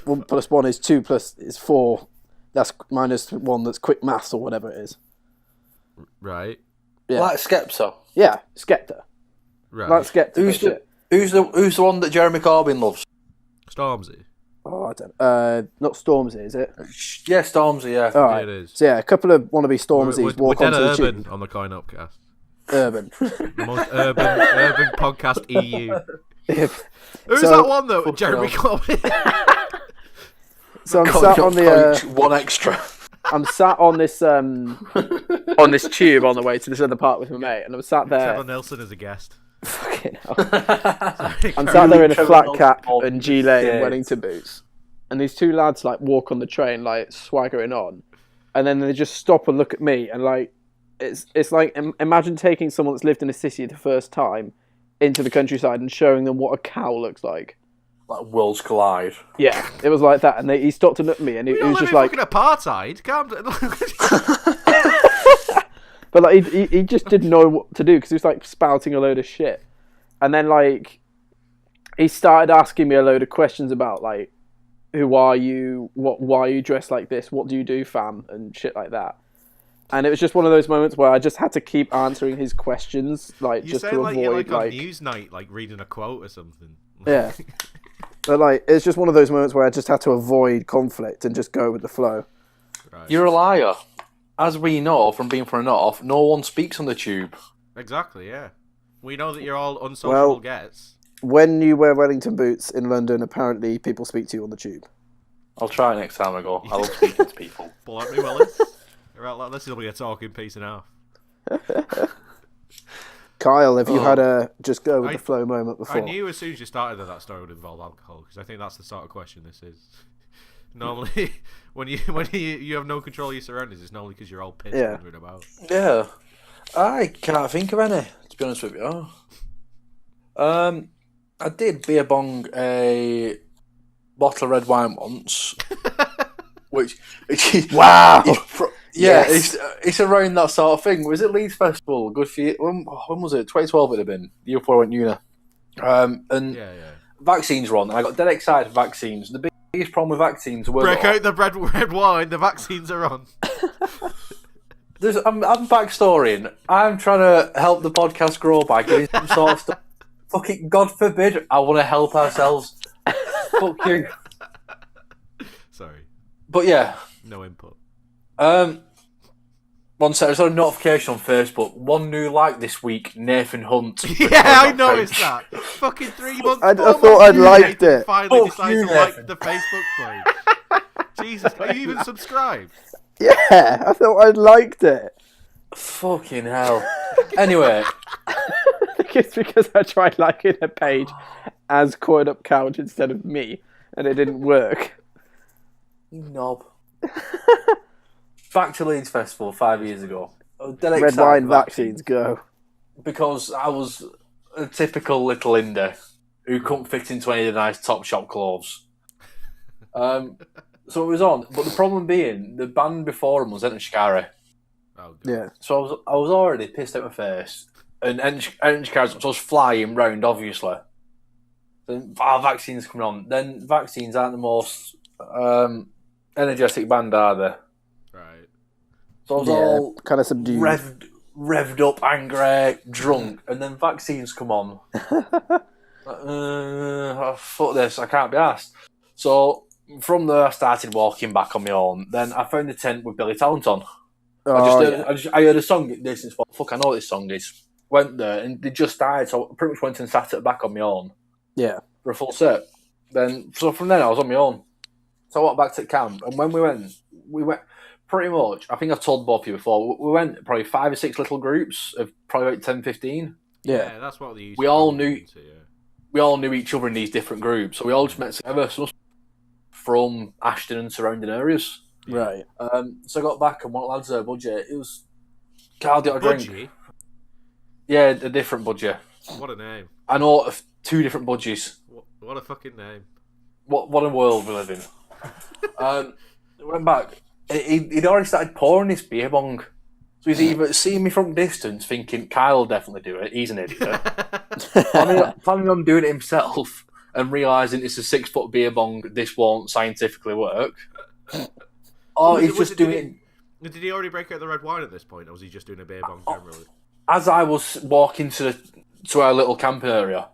1 + 1 is 2 + 4. That's -1. That's quick maths or whatever it is. Right. Yeah. Like Skepta. Yeah, Skepta. Right. Like Skepta. Who's the one that Jeremy Corbyn loves? Stormzy. Oh, I don't. Not Stormzy, is it? Yeah, Stormzy. Yeah. All right. Yeah, it is. So yeah, a couple of wannabe Stormzys walk we're onto the urban tube. on the Coin Upcast. Urban. The most urban podcast EU. Who's So- that one though? Jeremy Corbyn. So I'm sat on the. one extra. I'm sat on this on this tube on the way to this other park with my mate, and I'm sat there. Trevor Nelson as a guest. Fucking hell. I'm sat there in a flat cap and gilet and Wellington boots, and these two lads like walk on the train like swaggering on, and then they just stop and look at me, and like it's like imagine taking someone that's lived in a city the first time into the countryside and showing them what a cow looks like. Like worlds collide. Yeah, it was like that, and he stopped and looked at me, and he was just like, fucking apartheid. Calm down. but like he just didn't know what to do because he was like spouting a load of shit, and then like he started asking me a load of questions about like, who are you, why are you dressed like this, what do you do, fam, and shit like that. And it was just one of those moments where I just had to keep answering his questions, like, You just sound to like avoid you're like on like Newsnight, like reading a quote or something. yeah. But like it's just one of those moments where I just had to avoid conflict and just go with the flow. Right. You're a liar. As we know from being from the north, no one speaks on the tube. Exactly, yeah. We know that you're all unsociable gets. When you wear Wellington boots in London, apparently people speak to you on the tube. I'll try it next time I go. I love speaking to people. Politely, Willis. This will be a talking piece and a half. Kyle, have you had a just go with the flow moment before? I knew as soon as you started that story would involve alcohol, because I think that's the sort of question this is. Normally, when you have no control of your surroundings, it's normally because you're all pissed and wandering about. Yeah. I can't think of any, to be honest with you. I did beer bong a bottle of red wine once, which wow. Yes. It's around that sort of thing. Was it Leeds Festival? Good for you. When was it? 2012 it had been. The year before I went uni. And vaccines were on, and I got dead excited for vaccines. The biggest problem with vaccines were... Break out the red wine, the vaccines are on. I'm backstorying. I'm trying to help the podcast grow by giving some sort of stuff. Fucking God forbid I want to help ourselves. Fuck you. Sorry. But yeah. No input. One sec, I saw a notification on Facebook. One new like this week, Nathan Hunt. Yeah, I noticed that. Fucking 3 months. I thought I'd liked it. Finally decided to like the Facebook page. Jesus, are you even subscribed? Yeah, I thought I'd liked it. Fucking hell. Anyway. I think it's because I tried liking a page as Coin Up Couch instead of me, and it didn't work. You knob. Back to Leeds Festival 5 years ago. Red wine vaccines, go. Because I was a typical little indie who couldn't fit into any of the nice Topshop clothes. So it was on, but the problem being, the band before him was Enter Shikari. Oh, yeah. So I was already pissed out my face, and Enter Shikari was flying round, obviously. Then vaccines coming on. Then vaccines aren't the most energetic band, are they? Right. So I was all kind of subdued, revved up, angry, drunk, and then vaccines come on. Fuck this, I can't be asked. So from there, I started walking back on my own. Then I found a tent with Billy Talent on. I heard a song. This is fuck. I know what this song is. Went there and they just started, so I pretty much went and sat it back on my own. Yeah. For a full set. Then so from then I was on my own. So I went back to camp, and when we went pretty much. I think I've told both of you before. We went probably 5 or 6 little groups of probably about 10, 15. Yeah, that's what they used. We all knew. We all knew each other in these different groups, so we all just met together. So from Ashton and surrounding areas. Right. So I got back and one of the lads there, budget. It was Carl got a drink. Budgie? Yeah, a different budget. What a name. I know of 2 different budgies. What a fucking name. What a world we live in. Went back. He'd already started pouring this beer bong. So he's either seeing me from distance thinking Kyle will definitely do it, he's an idiot. planning on doing it himself and realising it's a 6-foot beer bong, this won't scientifically work. Or he's just doing it. Did he already break out the red wine at this point, or was he just doing a beer bong generally? As I was walking to our little camp area,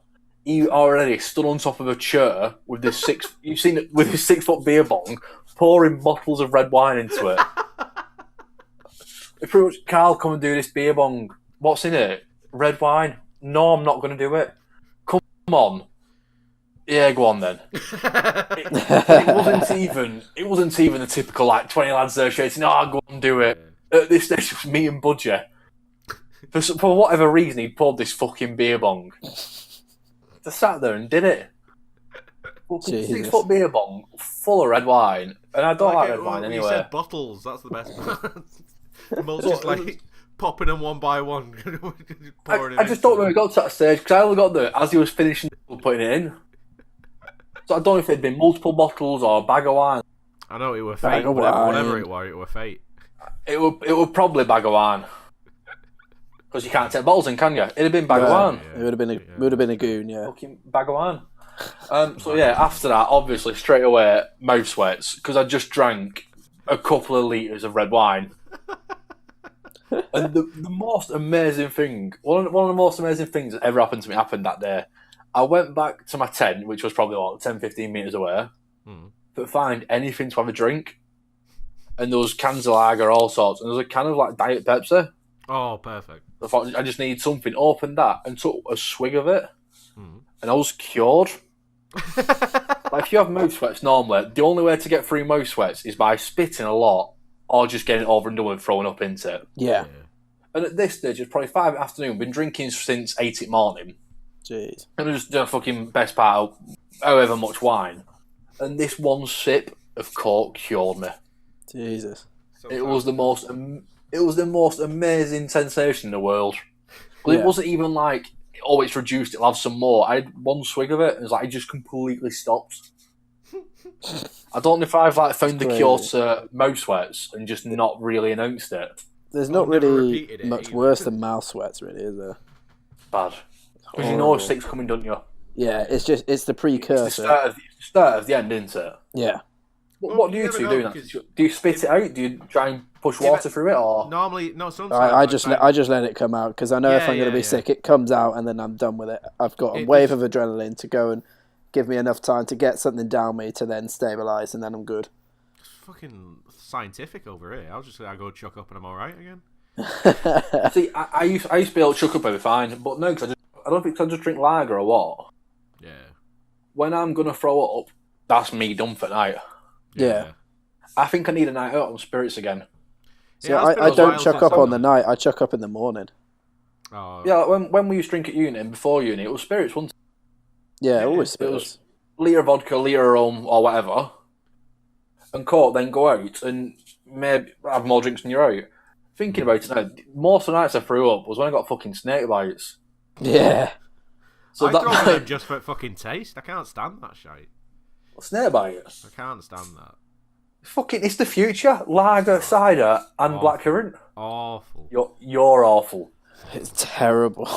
he already stood on top of a chair with this you've seen it with his 6-foot beer bong, pouring bottles of red wine into it. It's pretty much, Carl, come and do this beer bong. What's in it? Red wine. No, I'm not going to do it. Come on. Yeah, go on then. It wasn't even the typical like 20 lads there shouting, "Oh, go on, do it." At this stage, it was me and Budgie. For whatever reason, he poured this fucking beer bong. Just sat there and did it. 6-foot beer bong full of red wine, and I don't like red wine anyway. You said bottles. That's the best part. Most just like popping them one by one. I just don't know if it got to that stage because I only got there as he was finishing putting it in. So I don't know if it'd been multiple bottles or a bag of wine. I know it were fate. Whatever it were fate. It were probably bag of wine. Because you can't take bottles in, can you? It'd have been bag of wine. Yeah. It would have been a goon, yeah. Fucking bag of wine. So yeah, after that, obviously straight away, mouth sweats because I just drank a couple of litres of red wine. And the most amazing thing, one of the most amazing things that ever happened to me happened that day. I went back to my tent, which was probably like 10, 15 metres away, but find anything to have a drink. And there was cans of lager, all sorts, and there was a can of like Diet Pepsi. Oh, perfect. I thought I just need something. Opened that and took a swig of it, and I was cured. Like if you have mouth sweats normally, the only way to get through mouth sweats is by spitting a lot or just getting it over and done with throwing up into it. Yeah. And at this stage, it's probably 5 in the afternoon. Been drinking since 8 in the morning. Jeez. And it was the fucking best part of however much wine. And this one sip of Coke cured me. Jesus. It was the most amazing sensation in the world. It wasn't even like, oh, it's reduced, it'll have some more. I had one swig of it, and it was like, it just completely stopped. I don't know if I've like found the cure to mouth sweats and just not really announced it. There's not really much worse than mouth sweats, really, is there? Bad. Because you know a stick's coming, don't you? Yeah, it's the precursor. It's the start of the end, isn't it? Yeah. What do you two do? Do you spit it out? Do you try and push water through it, or normally no? Sometimes I just let it come out because I know if I'm going to be sick, it comes out and then I'm done with it. I've got a wave of adrenaline to go and give me enough time to get something down me to then stabilise, and then I'm good. It's fucking scientific over here. I was just gonna go chuck up and I'm all right again. See, I used to be able to chuck up every fine, but no, because I don't think I just drink lager or what. Yeah. When I'm gonna throw up, that's me done for night. Yeah. I think I need a night out on spirits again. So I don't chuck up on the night. I chuck up in the morning. Oh. Yeah, when we used to drink at uni and before uni, it was spirits, wasn't it? Yeah, always It was spirits. litre of vodka, litre of rum, or whatever, and Coke, then go out and maybe have more drinks than you're out. Thinking about it now, most of the nights I threw up was when I got fucking snake bites. Yeah. So I that throw them just for fucking taste. I can't stand that shit. snake bites. I can't stand that. Fucking, it's the future. Lager, cider, and blackcurrant. Awful. You're awful. It's terrible.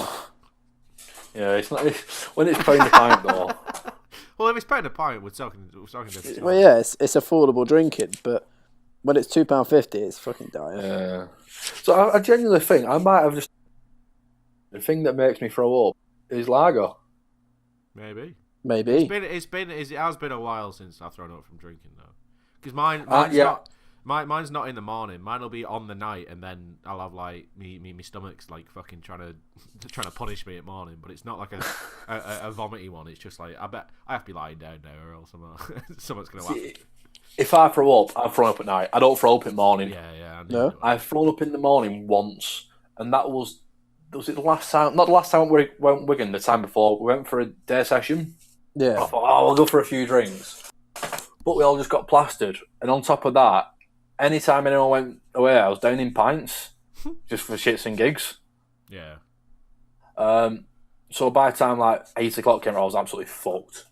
Yeah, it's not. When it's pound a pint though. Well, if it's pound a pint, we're talking different. Well, yeah, it's affordable drinking, but when it's £2.50, it's fucking dire. Yeah. So I genuinely think I might have just. The thing that makes me throw up is lager. Maybe. Maybe. It has been a while since I've thrown up from drinking though. Because mine's not in the morning. Mine'll be on the night, and then I'll have like me stomach's like fucking trying to punish me at morning. But it's not like a vomity one. It's just like I bet I have to be lying down now, or else someone's gonna happen. If I throw up, I throw up at night. I don't throw up in the morning. Yeah. No, I've thrown up in the morning once, and that was it the last time? Not the last time we went Wigan. The time before, we went for a day session. Yeah. I thought, I'll go for a few drinks. But we all just got plastered. And on top of that, anytime anyone went away, I was down in pints. Just for shits and gigs. Yeah. So by the time like 8 o'clock came around, I was absolutely fucked.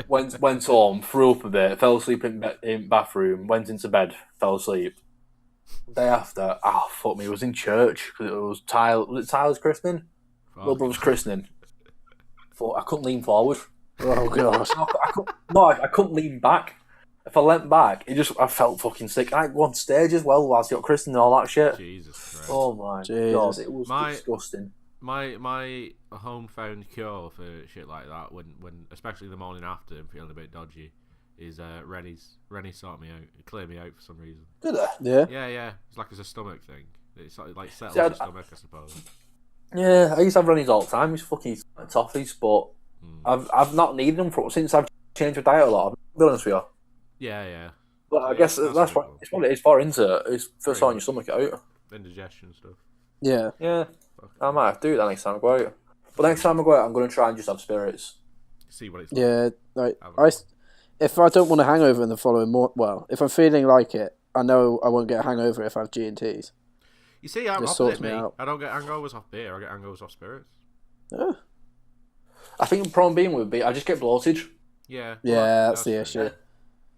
went home, threw up a bit, fell asleep in bathroom, went into bed, fell asleep. Day after, fuck me, I was in church because it was Tyler's christening? Little brother's christening. I couldn't lean forward. Oh gosh. I couldn't lean back. If I leant back, I felt fucking sick. I went on stage as well whilst you got christened and all that shit. Jesus Christ. Oh my God, it was disgusting. My home found cure for shit like that when especially the morning after I'm feeling a bit dodgy is Rennie sorted me out, cleared me out for some reason. Did I? Yeah. Yeah. It's like it's a stomach thing. It's like settles the stomach, I suppose. Yeah, I used to have Rennies all the time. He's fucking toffees, but I've not needed them since I've changed my diet a lot. I'll be honest with you. Yeah. But I guess that's what it is for, isn't it? It's for sorting your stomach out. Indigestion stuff. Yeah. Yeah. I might have to do that next time I go out. But next time I go out, I'm going to try and just have spirits. See what it's like. Yeah. Like, if I don't want a hangover in the following if I'm feeling like it, I know I won't get a hangover if I have G&Ts. You see, I'm opposite me. I don't get hangovers off beer. I get hangovers off spirits. Yeah. I think the problem being would be I just get bloated. Yeah. That's the issue.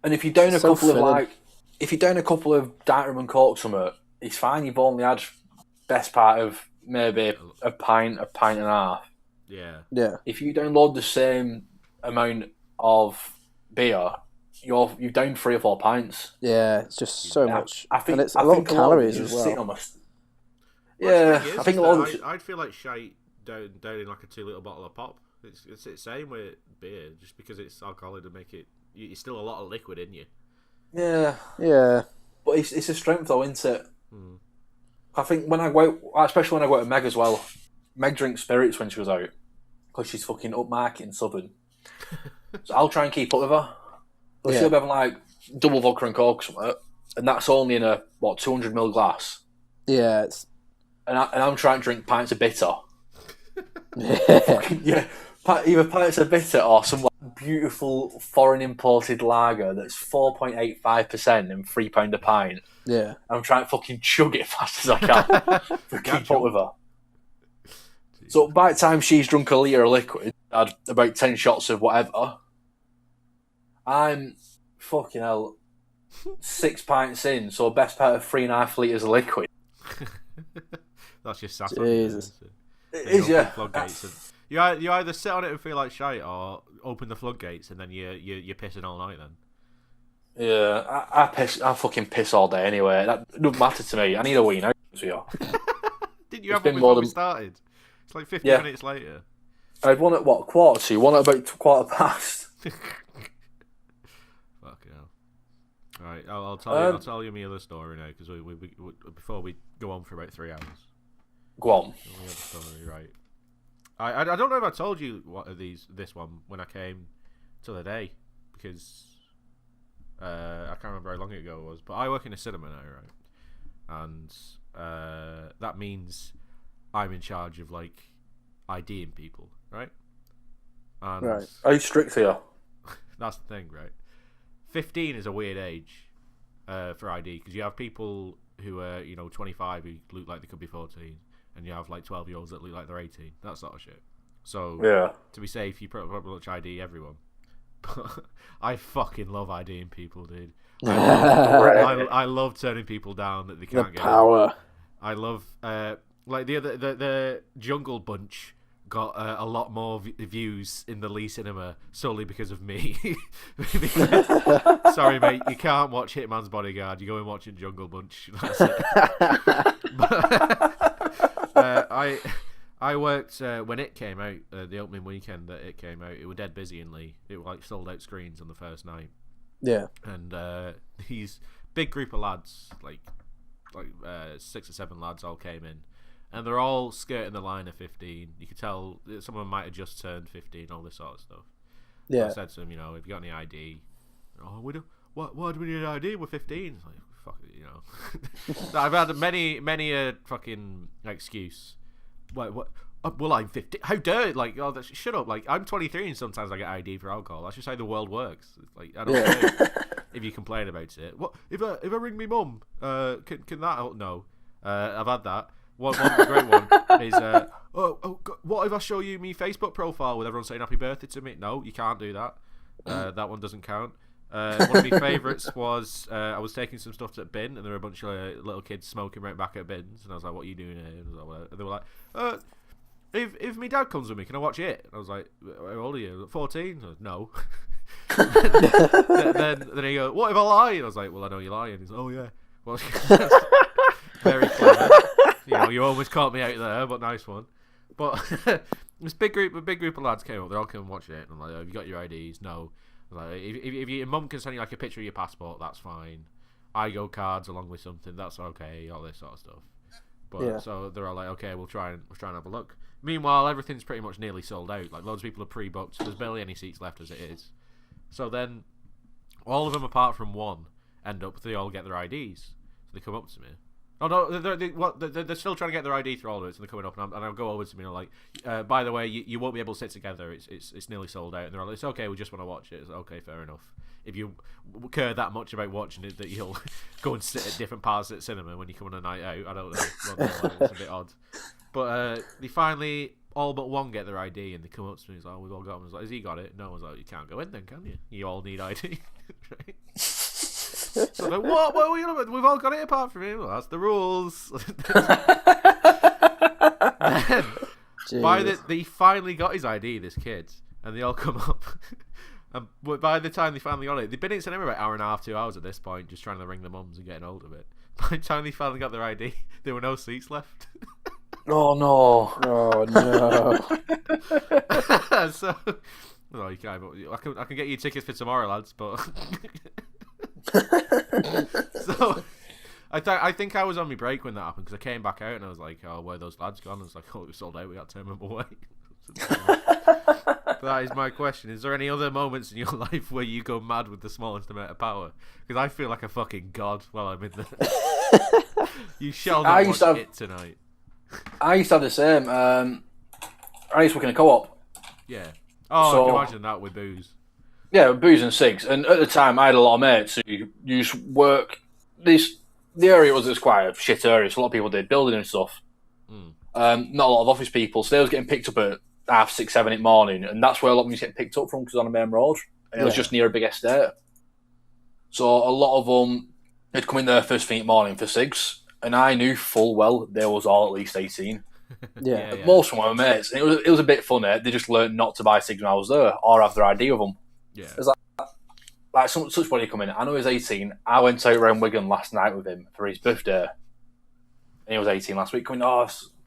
And if you down a couple of Diet Rum and Coke something, it's fine. You've only had best part of maybe a pint and a half. Yeah. Yeah. If you download the same amount of beer, you've down 3 or 4 pints. Yeah, it's just so much. And it's a a lot of calories as well. I think a lot of I'd feel like shite down in like a 2-litre bottle of pop. It's the same with beer, just because it's alcoholic to make it. It's still a lot of liquid in you. Yeah. But it's a strength though, isn't it? I think when I go out, especially when I go out with Meg as well, Meg drinks spirits when she was out because she's fucking upmarket in Southern. So I'll try and keep up with her. But she'll be having like double vodka and Coke or something, and that's only in a 200ml glass. Yeah, and I'm trying to drink pints of bitter. Yeah. Either pints of bitter or some beautiful foreign imported lager that's 4.85% and £3 a pint. Yeah. I'm trying to fucking chug it as fast as I can to keep up with her. So by the time she's drunk a litre of liquid, had about 10 shots of whatever, I'm fucking hell 6 pints in, so best part of 3.5 litres of liquid. That's your sat. Jesus. It is, yeah. You either sit on it and feel like shite, or open the floodgates and then you're pissing all night then. Yeah, I fucking piss all day anyway. That doesn't matter to me. I need a wee now. Didn't you have one before we started? It's like 50 minutes later. I had one at 1:45, one at about 1:15. Fucking hell. Alright, I'll tell you my other story now, because we before we go on for about 3 hours. Go on. Story, right. I don't know if I told you this one when I came to the day, because I can't remember how long ago it was, but I work in a cinema now, right? And that means I'm in charge of like IDing people, right? And right. Are you strict here? That's the thing, right? 15 is a weird age for ID, because you have people who are 25 who look like they could be 14. And you have like 12-year-olds that look like they're 18, that sort of shit. So to be safe, you probably ID everyone. But I fucking love IDing people, dude. I love turning people down that they can't get power. I love like the Jungle Bunch got a lot more views in the Lee Cinema solely because of me. Sorry, mate, you can't watch Hitman's Bodyguard. You go and watch it Jungle Bunch. That's it. I worked when it came out, the opening weekend that it came out. It was dead busy in Lee. It was like sold out screens on the first night. Yeah. And these big group of lads, like 6 or 7 lads, all came in, and they're all skirting the line of 15. You could tell some of them might have just turned 15, all this sort of stuff. Yeah. I said to them, have you got any ID? Oh, we don't. Why do we need an ID? We're 15. It's like, fuck it, I've had many a fucking excuse. What? Well, I'm 15. How dare? Like, shut up. Like, I'm 23 and sometimes I get ID for alcohol. That's just how the world works. Like, I don't know if you complain about it. What if I ring me mum? Can that help? No. I've had that. One great one is what if I show you me Facebook profile with everyone saying happy birthday to me? No, you can't do that. That one doesn't count. One of my favourites was I was taking some stuff to the bin, and there were a bunch of little kids smoking right back at bins, and I was like, "What are you doing here?" And they were like, if my dad comes with me, can I watch it? And I was like, "How old are you? 14?" I was, no. then he goes, "What if I lie?" And I was like, "Well, I know you're lying." He's like, "Oh yeah." Well, very clever. You almost caught me out there, but nice one. But this big group of lads came up. They all came and watched it, and I'm like, "Have you got your IDs?" No. Like, if your mum can send you like a picture of your passport, that's fine. IGO cards along with something, that's okay. All this sort of stuff. But so they're all like, okay, we'll try and have a look. Meanwhile, everything's pretty much nearly sold out. Like, loads of people are pre-booked. There's barely any seats left as it is. So then, all of them apart from one they all get their IDs. So they come up to me. Oh no, they're still trying to get their ID through all of it, so they're coming up, and I'll go over to me and I'm like, by the way, you won't be able to sit together. It's nearly sold out, and they're all like, it's okay, we just want to watch it. It's like, okay, fair enough. If you care that much about watching it, that you'll go and sit at different parts at cinema when you come on a night out, I don't know. It's a bit odd. But they finally, all but one get their ID, and they come up to me and say, oh, we've all got them. I was like, has he got it? No. I was like, you can't go in then, can you? You all need ID. Right? So I'm like, what are we on about? We've all got it apart from him. Well, that's the rules. Then, they finally got his ID, this kid, and they all come up. And by the time they finally got it, they've been in cinema about an hour and a half, 2 hours at this point, just trying to ring the mums and getting hold of it. By the time they finally got their ID, there were no seats left. Oh no! Oh no! So, well, you can't. I can get you tickets for tomorrow, lads, but. So I think I was on my break when that happened, because I came back out and I was like, oh, where are those lads gone? I was like, oh, it was sold out, we got to turn them away. But that is my question. Is there any other moments in your life where you go mad with the smallest amount of power? Because I feel like a fucking god while I'm in there. You shall not watch it tonight. I used to have the same. I used to work in a co-op. Yeah. Oh, so, I can imagine that with booze. Yeah, booze and cigs. And at the time, I had a lot of mates who used to work. The area was quite a shit area, so a lot of people did building and stuff. Not a lot of office people, so they was getting picked up at 6:30, 7 in the morning, and that's where a lot of them was getting picked up from, because it was on a main road, and it was just near a big estate. So a lot of them had come in there first thing in the morning for cigs, and I knew full well they was all at least 18. Yeah. Most of my mates, and it was a bit funny. They just learned not to buy cigs when I was there, or have their ID with them. Yeah. It was like such body come in. I know he was 18. I went out around Wigan last night with him for his birthday, and he was 18 last week. Coming,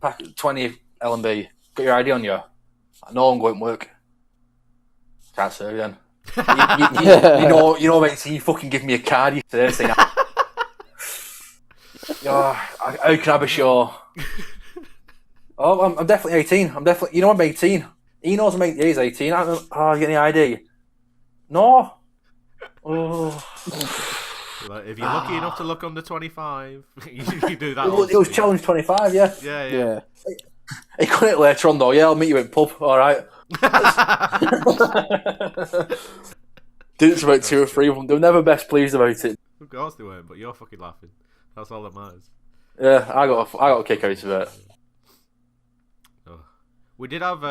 pack 20 L&B. Got your ID on you? No, I'm going to work. Can't serve you then. you know, 18. You fucking give me a card. You say anything. How can I be sure? Oh, I'm definitely 18. I'm 18. He knows he's 18. You get any ID? No. Oh. Like, if you're lucky enough to look under 25, you do that. It was challenge 25, yeah. Yeah. He cut it later on though. Yeah, I'll meet you in pub. All right. Did it about 2 or 3 of them. They were never best pleased about it. Of course they weren't, but you're fucking laughing. That's all that matters. Yeah, I got a kick out of it. Oh. We did have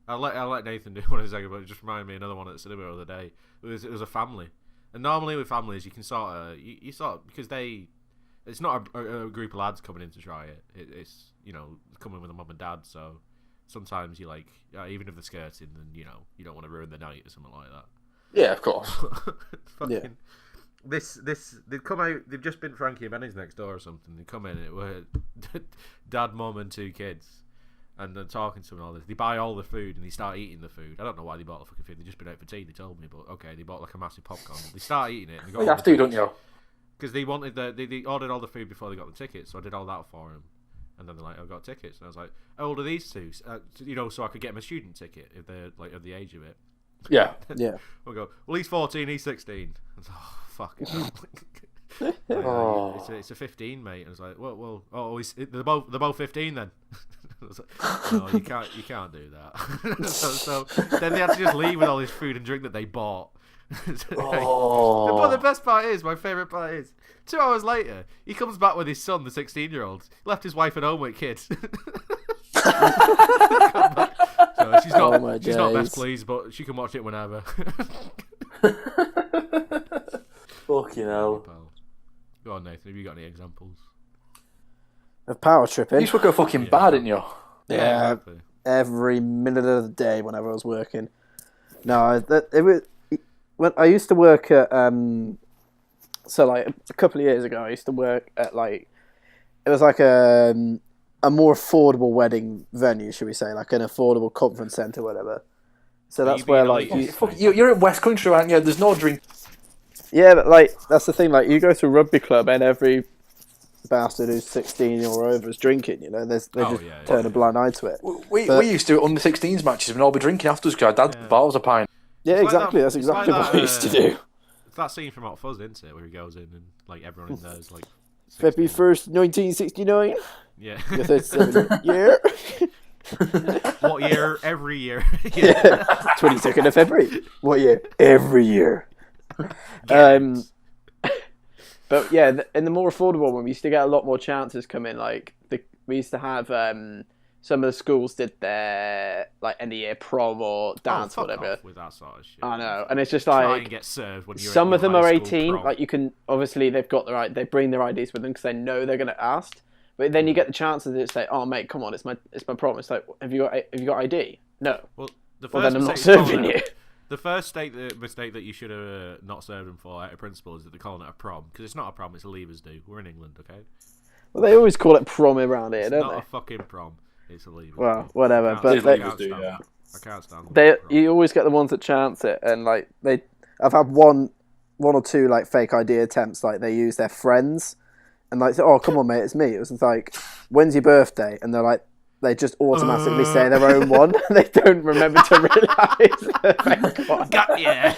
I'll let Nathan do one in a second, but it just reminded me of another one at the cinema the other day. It was a family, and normally with families you can sort of because it's not a group of lads coming in to try it. It's coming with a mum and dad, so sometimes you like even if they're skirting, then you don't want to ruin the night or something like that. Yeah, of course. Fucking, This they've come out. They've just been Frankie and Benny's next door or something. They come in. It were dad, mum, and 2 kids. and then talking to them and all this. They buy all the food and they start eating the food. I don't know why they bought the fucking food. They just been out for tea. They told me, but okay, they bought like a massive popcorn. They start eating it. And they got You have to, don't you? Because they wanted they ordered all the food before they got the tickets, so I did all that for them. And then they're like, I've got tickets, and I was like, how old are these two? So I could get them a student ticket if they're like of the age of it. Yeah. We'll go. Well, he's 14, he's 16. I was like, oh fuck it. It's a 15, mate. And I was like, they're both 15 then. I was like, no, you can't do that. so then they had to just leave with all this food and drink that they bought. But the best part is, my favourite part is, 2 hours later, he comes back with his son, the 16-year-old. Left his wife at home with kids. So she's not best pleased, but she can watch it whenever. Fucking hell. Go on, Nathan. Have you got any examples? Of power tripping. You used to go fucking bad, didn't you? Yeah, exactly. Every minute of the day whenever I was working. No, it was when I used to work at so like a couple of years ago. I used to work at it was like a more affordable wedding venue, should we say, like an affordable conference centre, whatever. So that's where you're in West Country, aren't you? There's no drink. Yeah, but that's the thing. Like you go to a rugby club and every bastard who's 16 or over is drinking. You know, they just turn a blind eye to it. We used to under 16s matches and all be drinking afterwards because our dad bottles a pint. Yeah, exactly. That's exactly what we used to do. It's that scene from Hot Fuzz, isn't it, where he goes in and like everyone in there is like February 1st, 1969. Yeah. Your 37th year. What year? Every year. Yeah. 22nd of February. What year? Every year. But yeah, in the more affordable one, we used to get a lot more chances come in. We used to have some of the schools did their end of year prom or dance, whatever. Off with that sort of shit. I know, and it's just try and get served when you're some of them are 18. Prom. Like you can obviously they've got they bring their IDs with them because they know they're going to ask. But then you get the chances that say, "Oh mate, come on, it's my prom." It's like, have you got ID? No. Well, then I'm not serving you. The first mistake that you should have not served them for out of principle is that they're calling it a prom, because it's not a prom, it's a leavers do. We're in England, okay? Well, they always call it prom around here, don't they? It's not a fucking prom. It's a leavers. Well, whatever. But I can't stand you always get the ones that chance it, and I've had one or two fake ID attempts. Like they use their friends, and say, "Oh, come on, mate, it's me." It was like, "When's your birthday?" And they're like, they just automatically say their own one. They don't remember to realise the fake one. Yeah.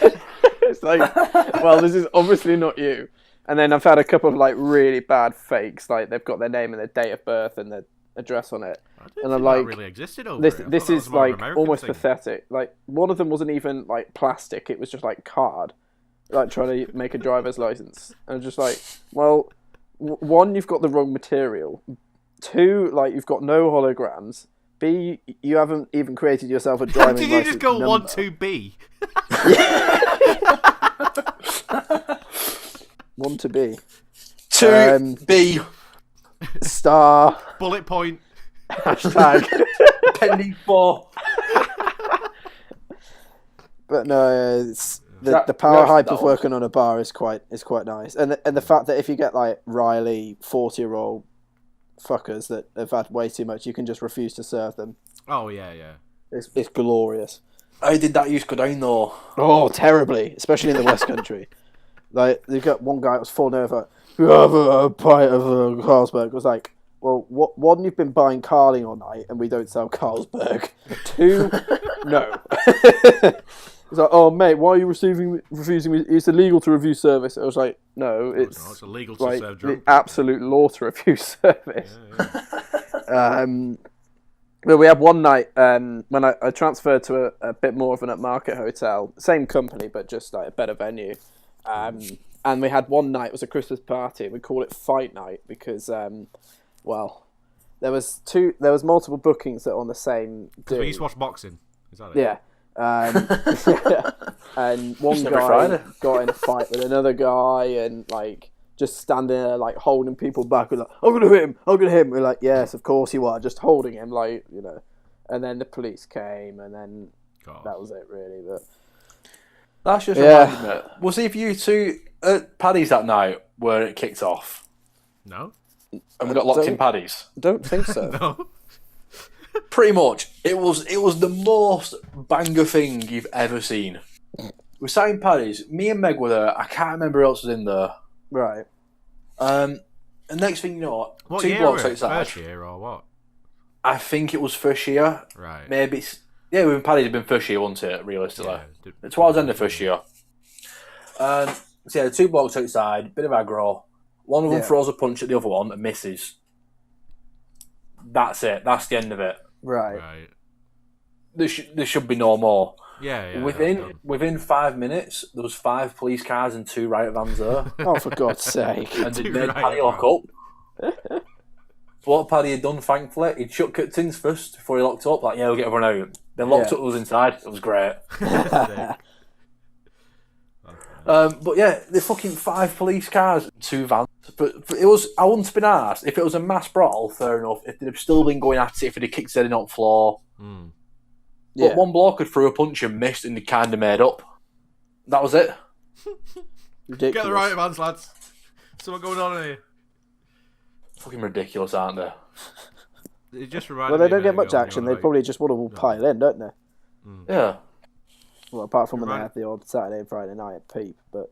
It's like, well, this is obviously not you. And then I've had a couple of really bad fakes. Like they've got their name and their date of birth and their address on it. And I'm like, that really existed over this is almost pathetic. Like one of them wasn't even plastic. It was just card. Trying to make a driver's license. And I'm just like, well, one, you've got the wrong material. 2, you've got no holograms. B, you haven't even created yourself a driving license. Did you just go number. 1-2-B? 1 to B. 2 B. Star. Bullet point. Hashtag. Pending 4. But no, it's the power hype of working on a bar is quite nice, and the fact that if you get Riley 40-year-old fuckers that have had way too much, you can just refuse to serve them. Oh yeah. It's glorious. How did that used to go down though? Oh, terribly, especially in the West Country. They've got one guy that was falling over. You have a pint of Carlsberg. It was like, well, one, you've been buying Carling all night, and we don't sell Carlsberg. 2, no. It's like, oh mate, why are you refusing me? It's illegal to refuse service. I was like, no, it's illegal to serve drunk. The absolute law to refuse service. Yeah. But we had one night when I transferred to a bit more of an upmarket hotel, same company but just a better venue. And we had one night, it was a Christmas party. We call it Fight Night because, there was multiple bookings that were on the same day. We used to watch boxing. Is that it? Yeah. And one guy got in a fight with another guy and just standing there holding people back. We're like, I'm gonna hit him. We're like, yes, of course you are, just holding him, and then the police came and then that was it really. But that's just reminded me. We'll see if you two at Paddy's that night where it kicked off. No. And we got locked in Paddy's. I don't think so. No. Pretty much. It was the most banger thing you've ever seen. We sat in Paddy's. Me and Meg were there. I can't remember who else was in there. Right. And next thing you know, What two year blocks were it? outside. First year or what? I think it was first year. Right. Maybe it's... Yeah, with Paddy's had been first year, wasn't it, realistically? Yeah. It's towards the end of first year. So yeah, the two blocks outside, bit of aggro. One of them throws a punch at the other one and misses. That's it. That's the end of it. Right. There should be no more. Yeah. Within 5 minutes, there was 5 police cars and 2 riot vans there. Oh, for God's sake. And they made Paddy lock up. What Paddy had done, thankfully, he'd shut curtains first before he locked up. Like, yeah, we'll get everyone out. Then locked up was inside. It was great. But yeah, the fucking 5 police cars, 2 vans. But it was, I wouldn't have been asked if it was a mass brawl. Fair enough. If they'd have still been going at it, if they'd have kicked it on the floor. But one bloke had threw a punch and missed, and he kind of made up. That was it. Ridiculous. Get the right vans, lads. Something going on here. Fucking ridiculous, aren't they? It just reminded Well, they me don't a get minute much ago, action. you know, They probably just want to all pile in, don't they? Yeah. Well, apart from when they Right. have the odd Saturday and Friday night at Peep, but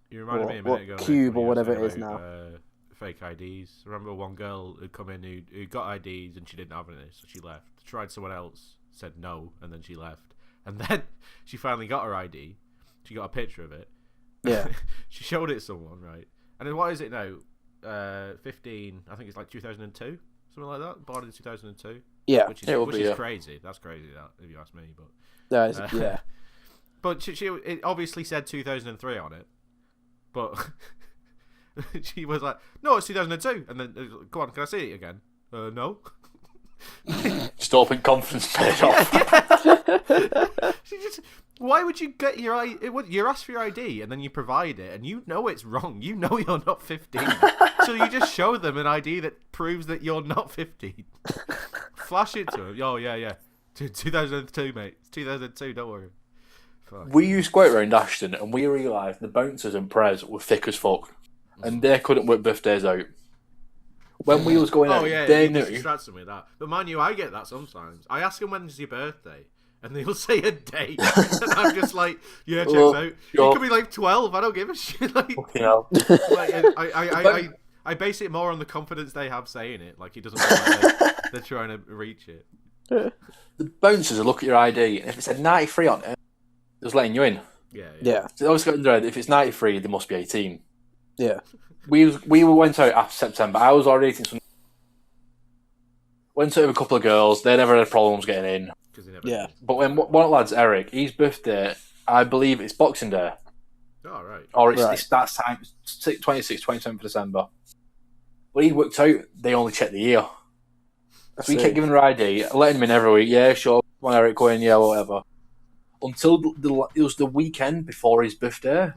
You reminded me a what minute ago. Cube Nick, when or you whatever were it is saying now. about, fake IDs. I remember one girl who'd come in who got IDs and she didn't have any, so she left. Tried someone else, said no, and then she left. And then she finally got her ID. She got a picture of it. Yeah. She showed it to someone, right? And then what is it now? 15, I think it's like 2002, something like that. Born in 2002. Yeah. Which It will is be, yeah. crazy. That's crazy, that, if you ask me. But That is, yeah. But it obviously said 2003 on it. But she was like, no, it's 2002. And then, go on, can I see it again? No. Just open confidence paid off. She just, why would you get your ID? You ask for your ID and then you provide it, and you know it's wrong. You know you're not 15. So you just show them an ID that proves that you're not 15. Flash it to them. Oh, yeah. 2002, mate. It's 2002, don't worry. Fuck. We used to go out around Ashton, and we realised the bouncers and Prez were thick as fuck, and they couldn't work birthdays out. When we was going out, they knew. Distracts me with that. But mind you, I get that sometimes. I ask them when's your birthday, and they'll say a date, and I'm just like, yeah, checks out. Sure. You could be like 12. I don't give a shit. Like, Fucking hell. like I base it more on the confidence they have saying it. Like, he doesn't feel like they're trying to reach it. The bouncers will look at your ID, and if it said 93 on it, they're just letting you in. Yeah. So they always got in their head, if it's 93, they must be 18. Yeah. We went out after September. I was already 18. Went out with a couple of girls. They never had problems getting in. Yeah. But when one of the lads, Eric, his birthday, I believe it's Boxing Day. Oh, right. Or it's Right. that time, 26th, 27th of December. But he worked out, they only checked the year. So we kept giving her ID, letting him in every week. Yeah, sure. Come on, Eric, go in, yeah, whatever. Until it was the weekend before his birthday.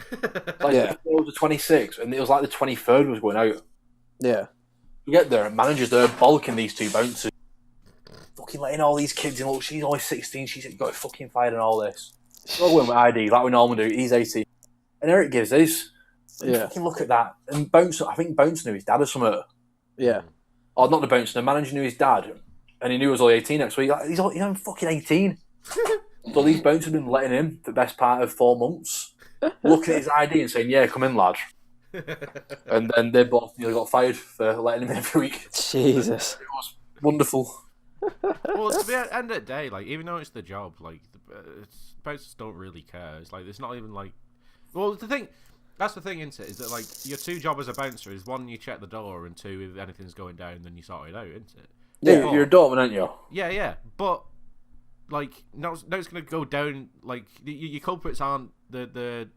Like, it was the 26th, and it was like the 23rd was going out. Yeah. We get there, and managers there bulking these 2 bouncers. Fucking letting all these kids in. Look, she's only 16, she's got fucking fired and all this. We're going with ID, like we normally do. He's 18. And Eric gives his. Yeah. Fucking look at that. And Bounce, I think Bounce knew his dad or something. Yeah. Or not the Bounce, the manager knew his dad. And he knew he was only 18 next week. Like, he's only fucking 18. So these bouncers have been letting him for the best part of 4 months. Looking at his ID and saying, yeah, come in, lad. And then they both nearly got fired for letting him in every week. Jesus. It was wonderful. Well, to the end of the day, like, even though it's the job, like, bouncers don't really care. It's like, it's not even like, well, that's the thing, isn't it? Is that, like, your 2 job as a bouncer is 1, you check the door, and 2, if anything's going down, then you sort it out, isn't it? Yeah, you're a doorman, aren't you? Yeah, but like now it's going to go down. Like your culprits aren't the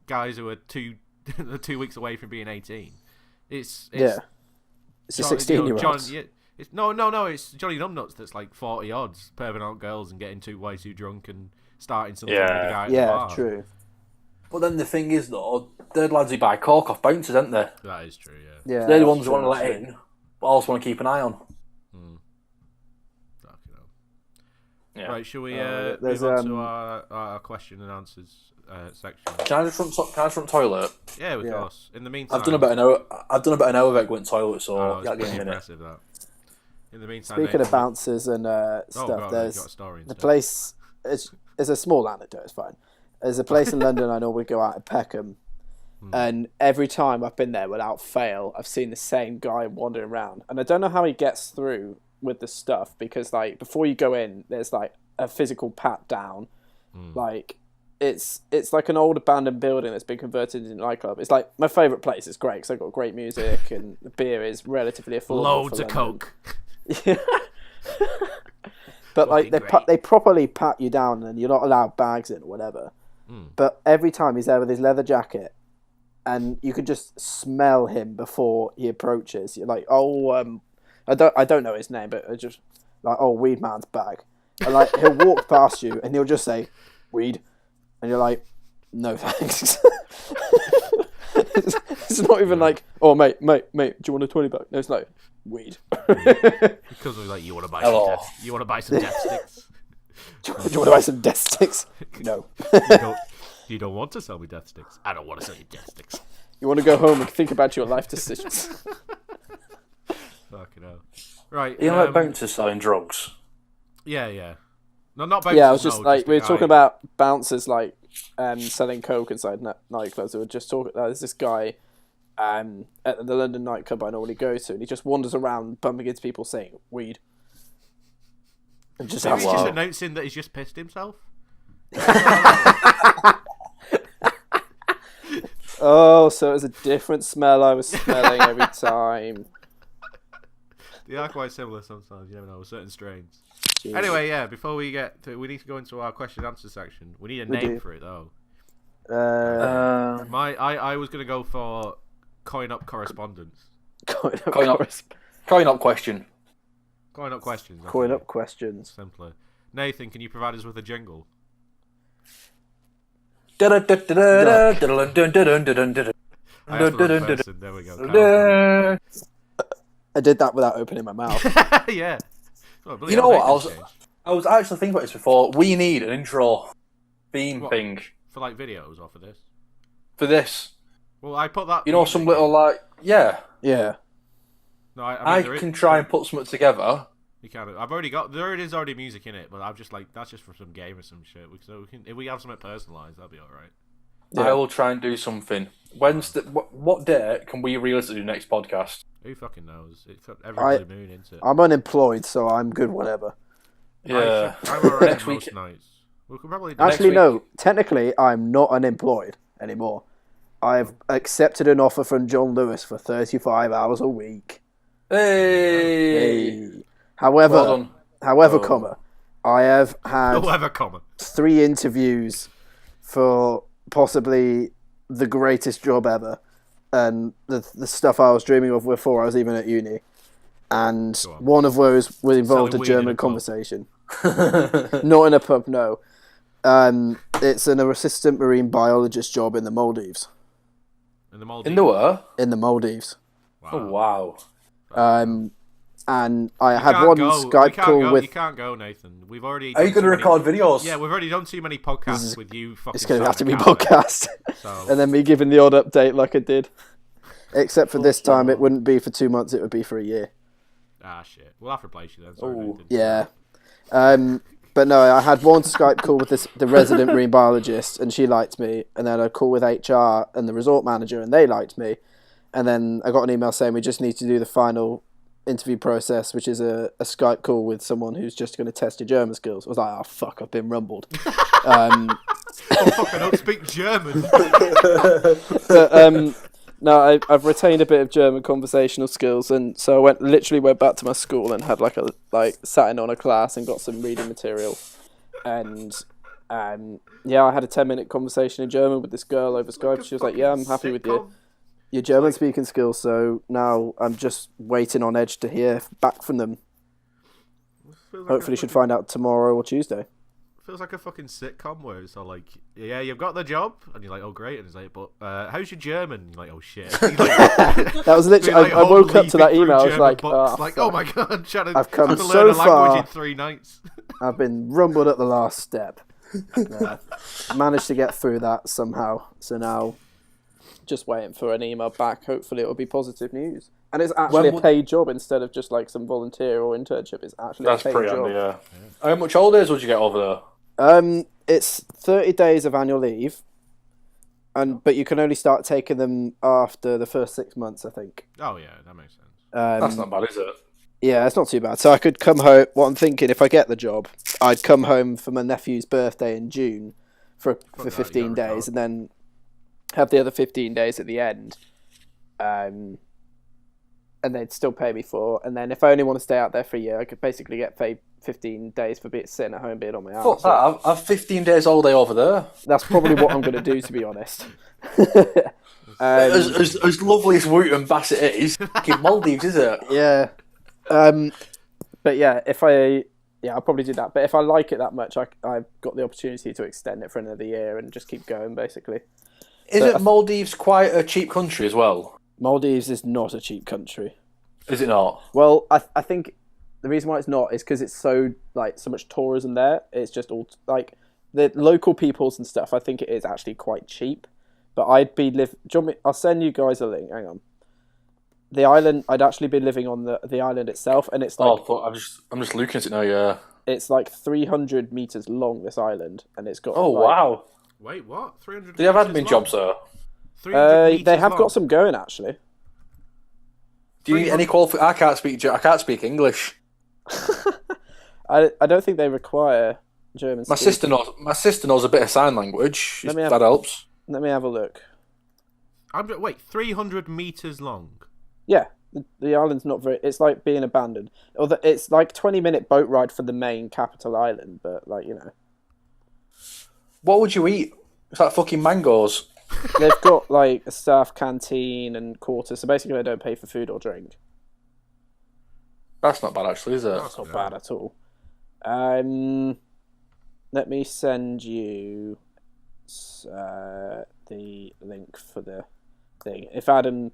guys who are 2 weeks away from being 18. It's a 16-year-old. No, it's Johnny Numbnuts that's like 40 odds, perving out girls and getting way too drunk and starting something with the guy at the bar. True. But then the thing is, though, they're the lads who buy cork off bouncers, aren't they? That is true, yeah. Yeah. They're the ones who want to let in, but also want to keep an eye on. Yeah. Right, shall we there's, move on to our question and answers section? Can I just run toilet? Yeah, of course. In the meantime, I've done about an hour of it going to toilet, so it's yeah, give me pretty a minute. impressive, that. In the meantime, speaking of Nathan, bouncers and stuff, God, there's you've got a story the instead. place. It's a small anecdote. It's fine. There's a place in London I normally go out at Peckham, and every time I've been there without fail, I've seen the same guy wandering around, and I don't know how he gets through with the stuff because like before you go in, there's like a physical pat down, like. It's like an old abandoned building that's been converted into a nightclub. It's like my favourite place. It's great because I've got great music and the beer is relatively affordable. Loads of coke. Yeah. But like they properly pat you down and you're not allowed bags in or whatever. But every time he's there with his leather jacket, and you can just smell him before he approaches. You're like, I don't know his name, but I just like, weed man's bag. And like he'll walk past you and he'll just say, weed. And you're like, no thanks. It's not even like, oh mate, do you want a 20 buck? No, it's like weed. Because we're like, you want to buy some death sticks? Do you want to buy some death sticks? No. You don't want to sell me death sticks. I don't want to sell you death sticks. You want to go home and think about your life decisions. Fucking hell. Right. You know, like bouncers selling drugs. Yeah. No, not bouncers. Yeah, I was just just we were guy. talking about bouncers like selling coke inside nightclubs. We were just talking. There's this guy at the London nightclub I normally go to, and he just wanders around bumping into people saying weed. And just Maybe he's just announcing that he's just pissed himself. Oh, so it was a different smell I was smelling every time. They are quite similar sometimes. You never know, with certain strains. Jeez. Anyway, yeah. Before we get to, we need to go into our question and answer section. We need a name for it though. I was gonna go for coin up correspondence. Coin up question. Coin up questions. Coin up questions. Simpler. Nathan, can you provide us with a jingle? I asked the wrong person. There we go. I did that without opening my mouth. Yeah. Oh, you know what? I was actually thinking about this before. We need an intro theme thing. For like videos or for this? For this. Well, I put that. You know, some little like Yeah. No, I can try and put something together. You can. I've already got. There is already music in it, but I'm just like that's just for some game or some shit. So we can, if we have something personalised, that'll be all right. Yeah. I will try and do something. Wednesday. What date can we realistically do next podcast? Who fucking knows? It's got every blue moon into it. I'm unemployed, so I'm good. Whatever. Yeah. I'm alright next week. Most nights. We could probably do Actually, no. Technically, I'm not unemployed anymore. I've accepted an offer from John Lewis for 35 hours a week. Hey. However, comma, I have had 3 interviews for possibly the greatest job ever, and the stuff I was dreaming of before I was even at uni. And one of those would involve a German conversation. Not in a pub, no. It's an assistant marine biologist job in the Maldives. In the Maldives? In the where? In the Maldives. Wow. Oh, wow. And I had one Skype call with... You can't go, Nathan. We've already... Are you going to record videos? Yeah, we've already done too many podcasts with you fucking... It's going to have to be podcast. So. And then me giving the odd update like I did. Except for this time, it wouldn't be for 2 months, it would be for a year. Ah, shit. We'll have to replace you then. Sorry, Nathan. Yeah. But no, I had one Skype call with the resident marine biologist, and she liked me. And then a call with HR and the resort manager, and they liked me. And then I got an email saying we just need to do the final interview process, which is a Skype call with someone who's just going to test your German skills. I was like, oh, fuck, I've been rumbled. Oh, fuck, I don't speak German. But, no, I've retained a bit of German conversational skills, and so I literally went back to my school and had sat in on a class and got some reading material, and yeah, I had a 10-minute conversation in German with this girl over Skype. She was like, "Yeah, I'm happy with your German speaking skills." So now I'm just waiting on edge to hear back from them. Hopefully, should find out tomorrow or Tuesday. Feels like a fucking sitcom where it's all like, yeah, you've got the job, and you're like, oh great, and it's like, but how's your German? And you're like, oh shit. That was literally. I woke up to that email. I was like, oh my god, I've come so learn a far. Language in 3 nights. I've been rumbled at the last step. Managed to get through that somehow. So now just waiting for an email back. Hopefully it'll be positive news. And it's actually a paid job instead of just like some volunteer or internship. It's actually a paid job. Handy, yeah. How much holidays would you get over there? It's 30 days of annual leave, but you can only start taking them after the first 6 months, I think. Oh yeah, that makes sense. That's not bad, is it? Yeah, it's not too bad. So I could come home. What I'm thinking, if I get the job, I'd come home for my nephew's birthday in June for 15 days, and then have the other 15 days at the end. And they'd still pay me for. And then if I only want to stay out there for a year, I could basically get paid 15 days for sitting at home being on my ass. Fuck that! I've 15 days holiday over there. That's probably what I'm going to do, to be honest. As lovely as Wootton Bass it is, fucking Maldives, is it? Yeah. But yeah, I'll probably do that. But if I like it that much, I've got the opportunity to extend it for another year and just keep going, basically. Is it Maldives quite a cheap country as well? Maldives is not a cheap country. Is it not? Well, I think the reason why it's not is because it's so much tourism there. It's just all like the local peoples and stuff. I think it is actually quite cheap. But I'll send you guys a link. Hang on. The island. I'd actually be living on the island itself, and it's like. Oh, I'm just looking at it now. Yeah. It's like 300 meters long. This island, and it's got. Oh wow! Wait, what? 300. Do you have admin jobs there? They have got some going actually. Do you need any I can't speak English. I don't think they require German. My sister knows a bit of sign language. That helps. Let me have a look. Wait, 300 meters long. Yeah, the island's not very. It's like being abandoned. It's like 20-minute boat ride for the main capital island, but What would you eat? It's like fucking mangoes. They've got like a staff canteen and quarters, so basically they don't pay for food or drink. That's not bad, actually, is it? That's not bad at all. Let me send you the link for the thing. If Adam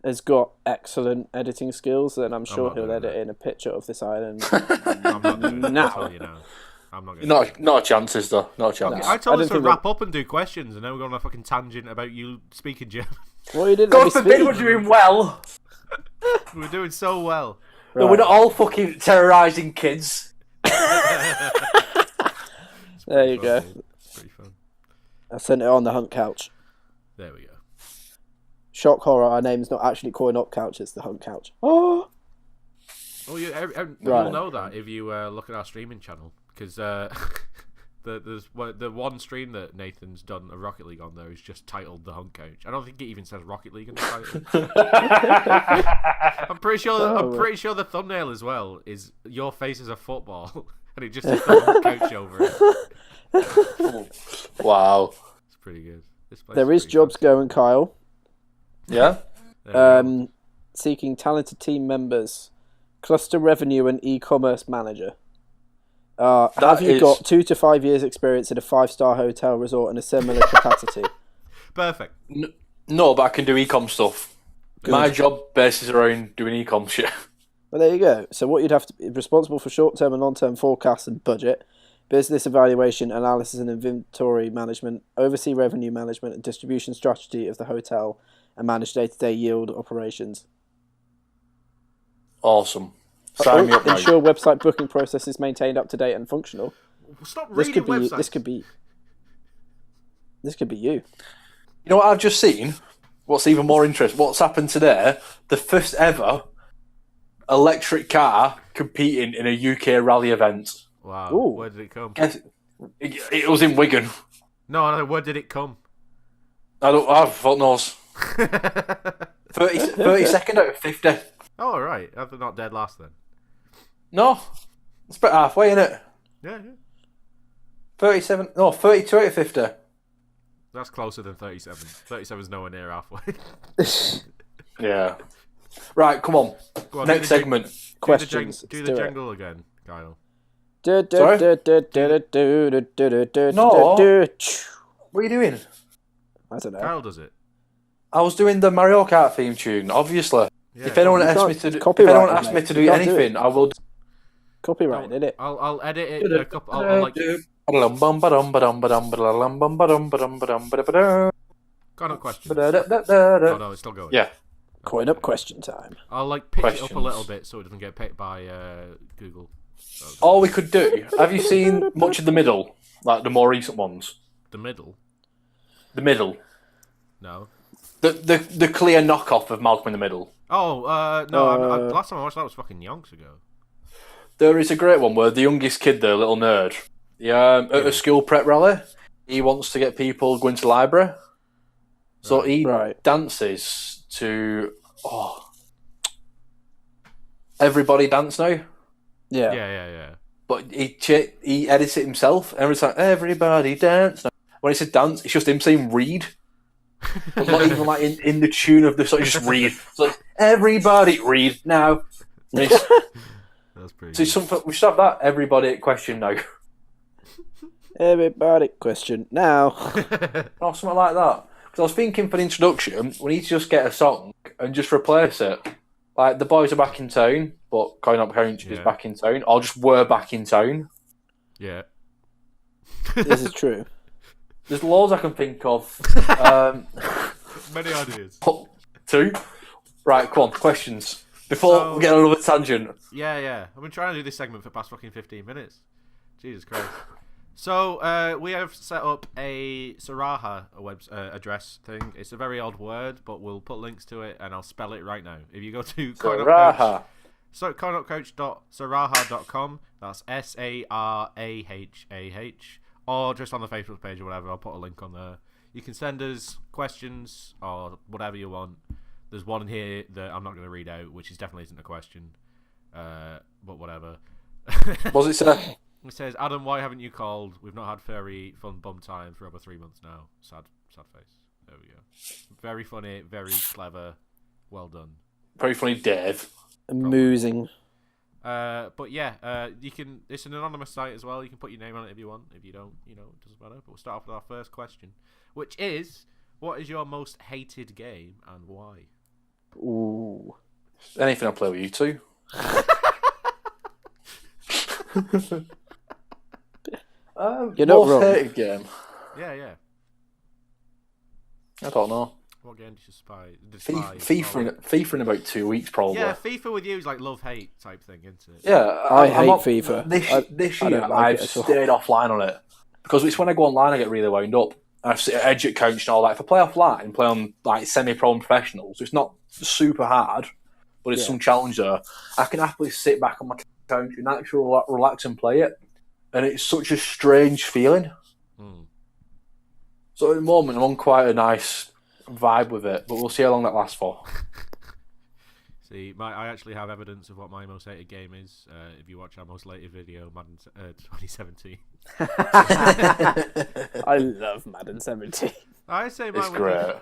has got excellent editing skills, then I'm sure he'll edit in a picture of this island. I'm not doing that. I'll tell you now. I'm not going to. Not a chance, is there? Not a chance. I told us to wrap up and do questions, and now we're going on a fucking tangent about you speaking German. Well, you didn't God forbid we're doing well. We're doing so well. Right. No, we're not all fucking terrorising kids. There you go. It's pretty fun. I sent it on the Hunt Couch. There we go. Shock horror, our name's not actually Coin Up Couch, it's the Hunt Couch. Oh! You'll know that if you look at our streaming channel, because the one stream that Nathan's done of Rocket League on there is just titled The Hunt Couch. I don't think it even says Rocket League in the title. I'm pretty sure the thumbnail as well is your face is a football, and it just says The Hunt Couch over it. Wow. It's pretty good. There is jobs going, Kyle. Yeah? Seeking talented team members. Cluster revenue and e-commerce manager. Have you got 2 to 5 years experience in a 5-star hotel resort in a similar capacity? Perfect. No, but I can do e-com stuff. Good. My job bases around doing e-com shit. Well, there you go. So what you'd have to be responsible for short-term and long-term forecasts and budget, business evaluation, analysis and inventory management, oversee revenue management and distribution strategy of the hotel, and manage day-to-day yield operations. Awesome. Sign me up, mate. Ensure website booking process is maintained up to date and functional. Stop reading websites. This could be you. You know what I've just seen? What's even more interesting? What's happened today? The first ever electric car competing in a UK rally event. Wow. Ooh. Where did it come? It was in Wigan. No, where did it come? I fuck knows. 32nd out of 50. Oh, all right. They're not dead last then. No. It's about halfway, isn't it? Yeah. 32 out of 50. That's closer than 37. 37's nowhere near halfway. Yeah. Right, come on. Go on, next segment. Questions. Do the jingle again, Kyle. Sorry? No. What are you doing? I don't know. Kyle does it. I was doing the Mario Kart theme tune, obviously. Yeah. If anyone asks me to do anything, I will. Copyright, did it? I'll edit it. In a couple. I'll like. Going up questions. Oh no, it's still going. Yeah. Coin up question time. I'll like pitch it up a Questions. little bit so it doesn't get picked by Google. So, All we could do. Have you seen much of the middle, like the more recent ones? the middle? The middle, No. the clear knockoff of Malcolm in the Middle. Oh, no. Last time I watched that was fucking yonks ago. There is a great one where the youngest kid, the little nerd, at a school prep rally, he wants to get people going to the library, so he dances to Everybody Dance Now. Yeah. But he edits it himself. Every time, everybody dance. When he said dance, it's just him saying read. But not even like in the tune of the song, just read. It's like, everybody read now. That's pretty So good. something, we should have that everybody question now. Everybody question now. Or something like that. Because I was thinking for the introduction, we need to just get a song and just replace it. Like, the boys are back in town, but Coin Up Couch is back in town. Or just we're back in town. Yeah. This is true. There's loads I can think of. Many ideas. 2. Right, come on, questions. Before we get on another tangent. Yeah. I've been trying to do this segment for the past fucking 15 minutes. Jesus Christ. So, we have set up a Saraha address thing. It's a very odd word, but we'll put links to it, and I'll spell it right now. If you go to Saraha. coinupcoach.saraha.com, that's SARAHAH, or just on the Facebook page or whatever, I'll put a link on there. You can send us questions or whatever you want. There's one here that I'm not going to read out, which definitely isn't a question, but whatever. What does it say? It says, Adam, why haven't you called? We've not had very fun bum time for over 3 months now. Sad face. There we go. Very funny, very clever. Well done. Very funny, Dave. Amusing. But yeah, you can. It's an anonymous site as well. You can put your name on it if you want. If you don't, it doesn't matter. But we'll start off with our first question, which is, what is your most hated game and why? Ooh. Anything I play with you two. You're not most wrong. hated game. Yeah. I don't know. What game do you FIFA in about 2 weeks, probably. Yeah, FIFA with you is like love-hate type thing, isn't it? Yeah, I hate FIFA. This I year, don't like I've it at all. stayed offline on it because it's when I go online I get really wound up. I sit at edge at couch and all that. If I play offline, play on like semi-pro and professionals, it's not super hard, but it's some challenge there. I can happily sit back on my couch and actually relax and play it, and it's such a strange feeling. So at the moment, I'm on quite a nice vibe with it, but we'll see how long that lasts for. See, I actually have evidence of what my most hated game is. If you watch our most latest video, Madden 2017. I love Madden 17. I say mine It's was great.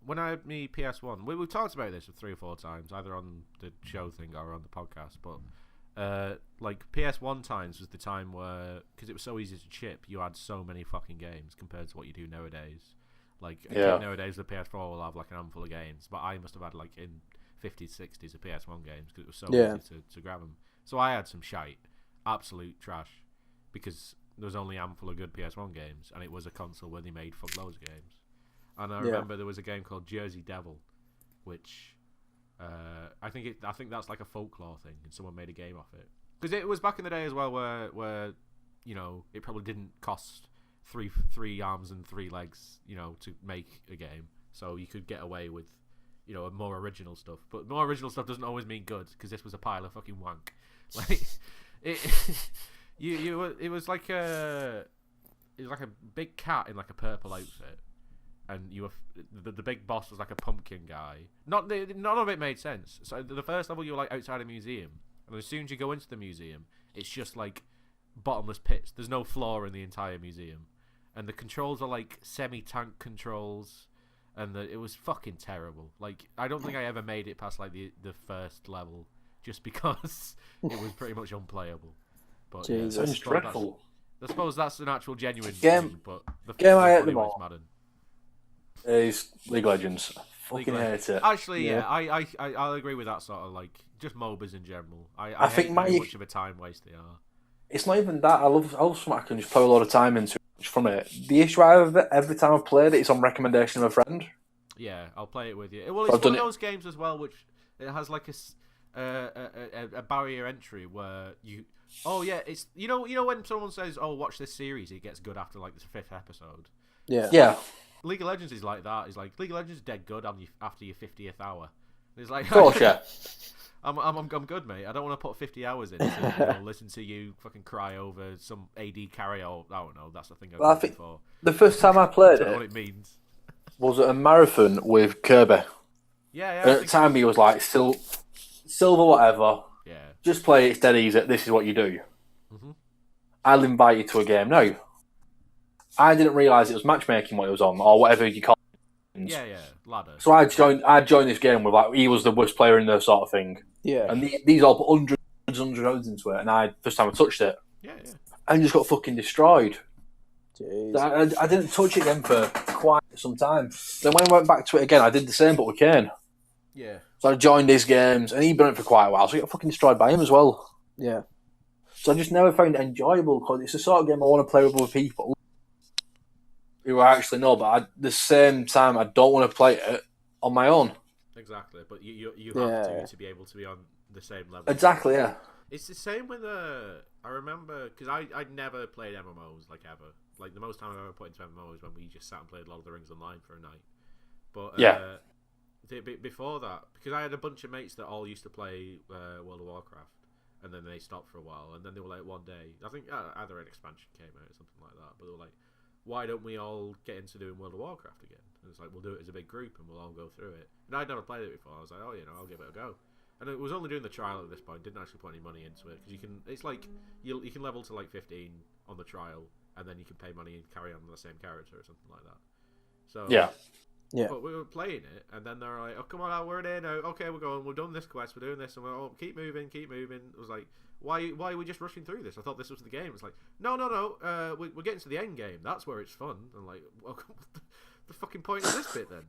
when I had me PS1, we've talked about this 3 or 4 times, either on the show thing or on the podcast, but like PS1 times was the time where, because it was so easy to chip, you had so many fucking games compared to what you do nowadays. Like a kid nowadays, the PS4 will have like an handful of games, but I must have had like in 50s, 60s of PS1 games because it was so easy to grab them. So I had some shite, absolute trash, because there was only a handful of good PS1 games, and it was a console where they made fuckloads of games. And I remember there was a game called Jersey Devil, which I think that's like a folklore thing, and someone made a game off it. Because it was back in the day as well, where it probably didn't cost three arms and 3 legs, to make a game, so you could get away with, more original stuff. But more original stuff doesn't always mean good, because this was a pile of fucking wank. Like it was like a big cat in like a purple outfit, and you were the big boss was like a pumpkin guy. None of it made sense. So the first level you were like outside a museum, and as soon as you go into the museum, it's just like bottomless pits. There's no floor in the entire museum, and the controls are like semi-tank controls, and it was fucking terrible. Like, I don't think I ever made it past like the first level, just because it was pretty much unplayable. But Jesus. Sounds dreadful. I suppose that's an actual genuine Game- thing, but the game I hate funny them one's all. Madden. Is League of Legends. I fucking hate it. Actually, I'll agree with that sort of like just MOBAs in general. I think hate my- how much of a time waste they are. It's not even that. I love something I can just put a lot of time into. from it. The issue I have every time I've played it is on recommendation of a friend. Yeah, I'll play it with you. Well, it's one of those games as well, which it has like a barrier entry where you. Oh yeah, it's you know when someone says, "Oh, watch this series," it gets good after like the 5th episode. Yeah. League of Legends is like that. It's like League of Legends is dead good after your 50th hour. It's like, of course, yeah. I'm good, mate. I don't want to put 50 hours in to listen to you fucking cry over some AD carry or I don't know. That's the thing I think for. The first time I played I don't know what it means. Was at a marathon with Kirby. Yeah. And at the time, he was like, silver, whatever. Yeah. Just play it, it's dead easy. This is what you do. Mm-hmm. I'll invite you to a game. No. I didn't realise it was matchmaking what it was on, or whatever you call it. Yeah, ladder. So I joined this game with like he was the worst player in there sort of thing. Yeah. And these all put hundreds hours into it, and first time I touched it. Yeah. And just got fucking destroyed. Jeez. I didn't touch it again for quite some time. Then when I went back to it again, I did the same, but with Kane. Yeah. So I joined his games, and he'd been on it for quite a while, so I got fucking destroyed by him as well. Yeah. So I just never found it enjoyable, because it's the sort of game I want to play with other people who I actually know, but at the same time, I don't want to play it on my own. Exactly, but you have to be able to be on the same level. Exactly, yeah. It's the same with I remember because I never played MMOs like ever. Like the most time I've ever put into MMOs is when we just sat and played Lord of the Rings online for a night. But before that, because I had a bunch of mates that all used to play World of Warcraft, and then they stopped for a while, and then they were like one day, I think either an expansion came out or something like that, but they were like, why don't we all get into doing World of Warcraft again? And it's like, we'll do it as a big group and we'll all go through it. And I'd never played it before. I was like, I'll give it a go. And it was only doing the trial at this point. Didn't actually put any money into it because you can. It's like you can level to like 15 on the trial, and then you can pay money and carry on with the same character or something like that. So yeah. But we were playing it, and then they're like, "Oh, come on, we're in here now. Okay, we're going. We've done this quest. We're doing this, and we're keep moving, keep moving." It was like, why are we just rushing through this? I thought this was the game. It's like, no. We're getting to the end game. That's where it's fun. And like, well, the fucking point of this bit then?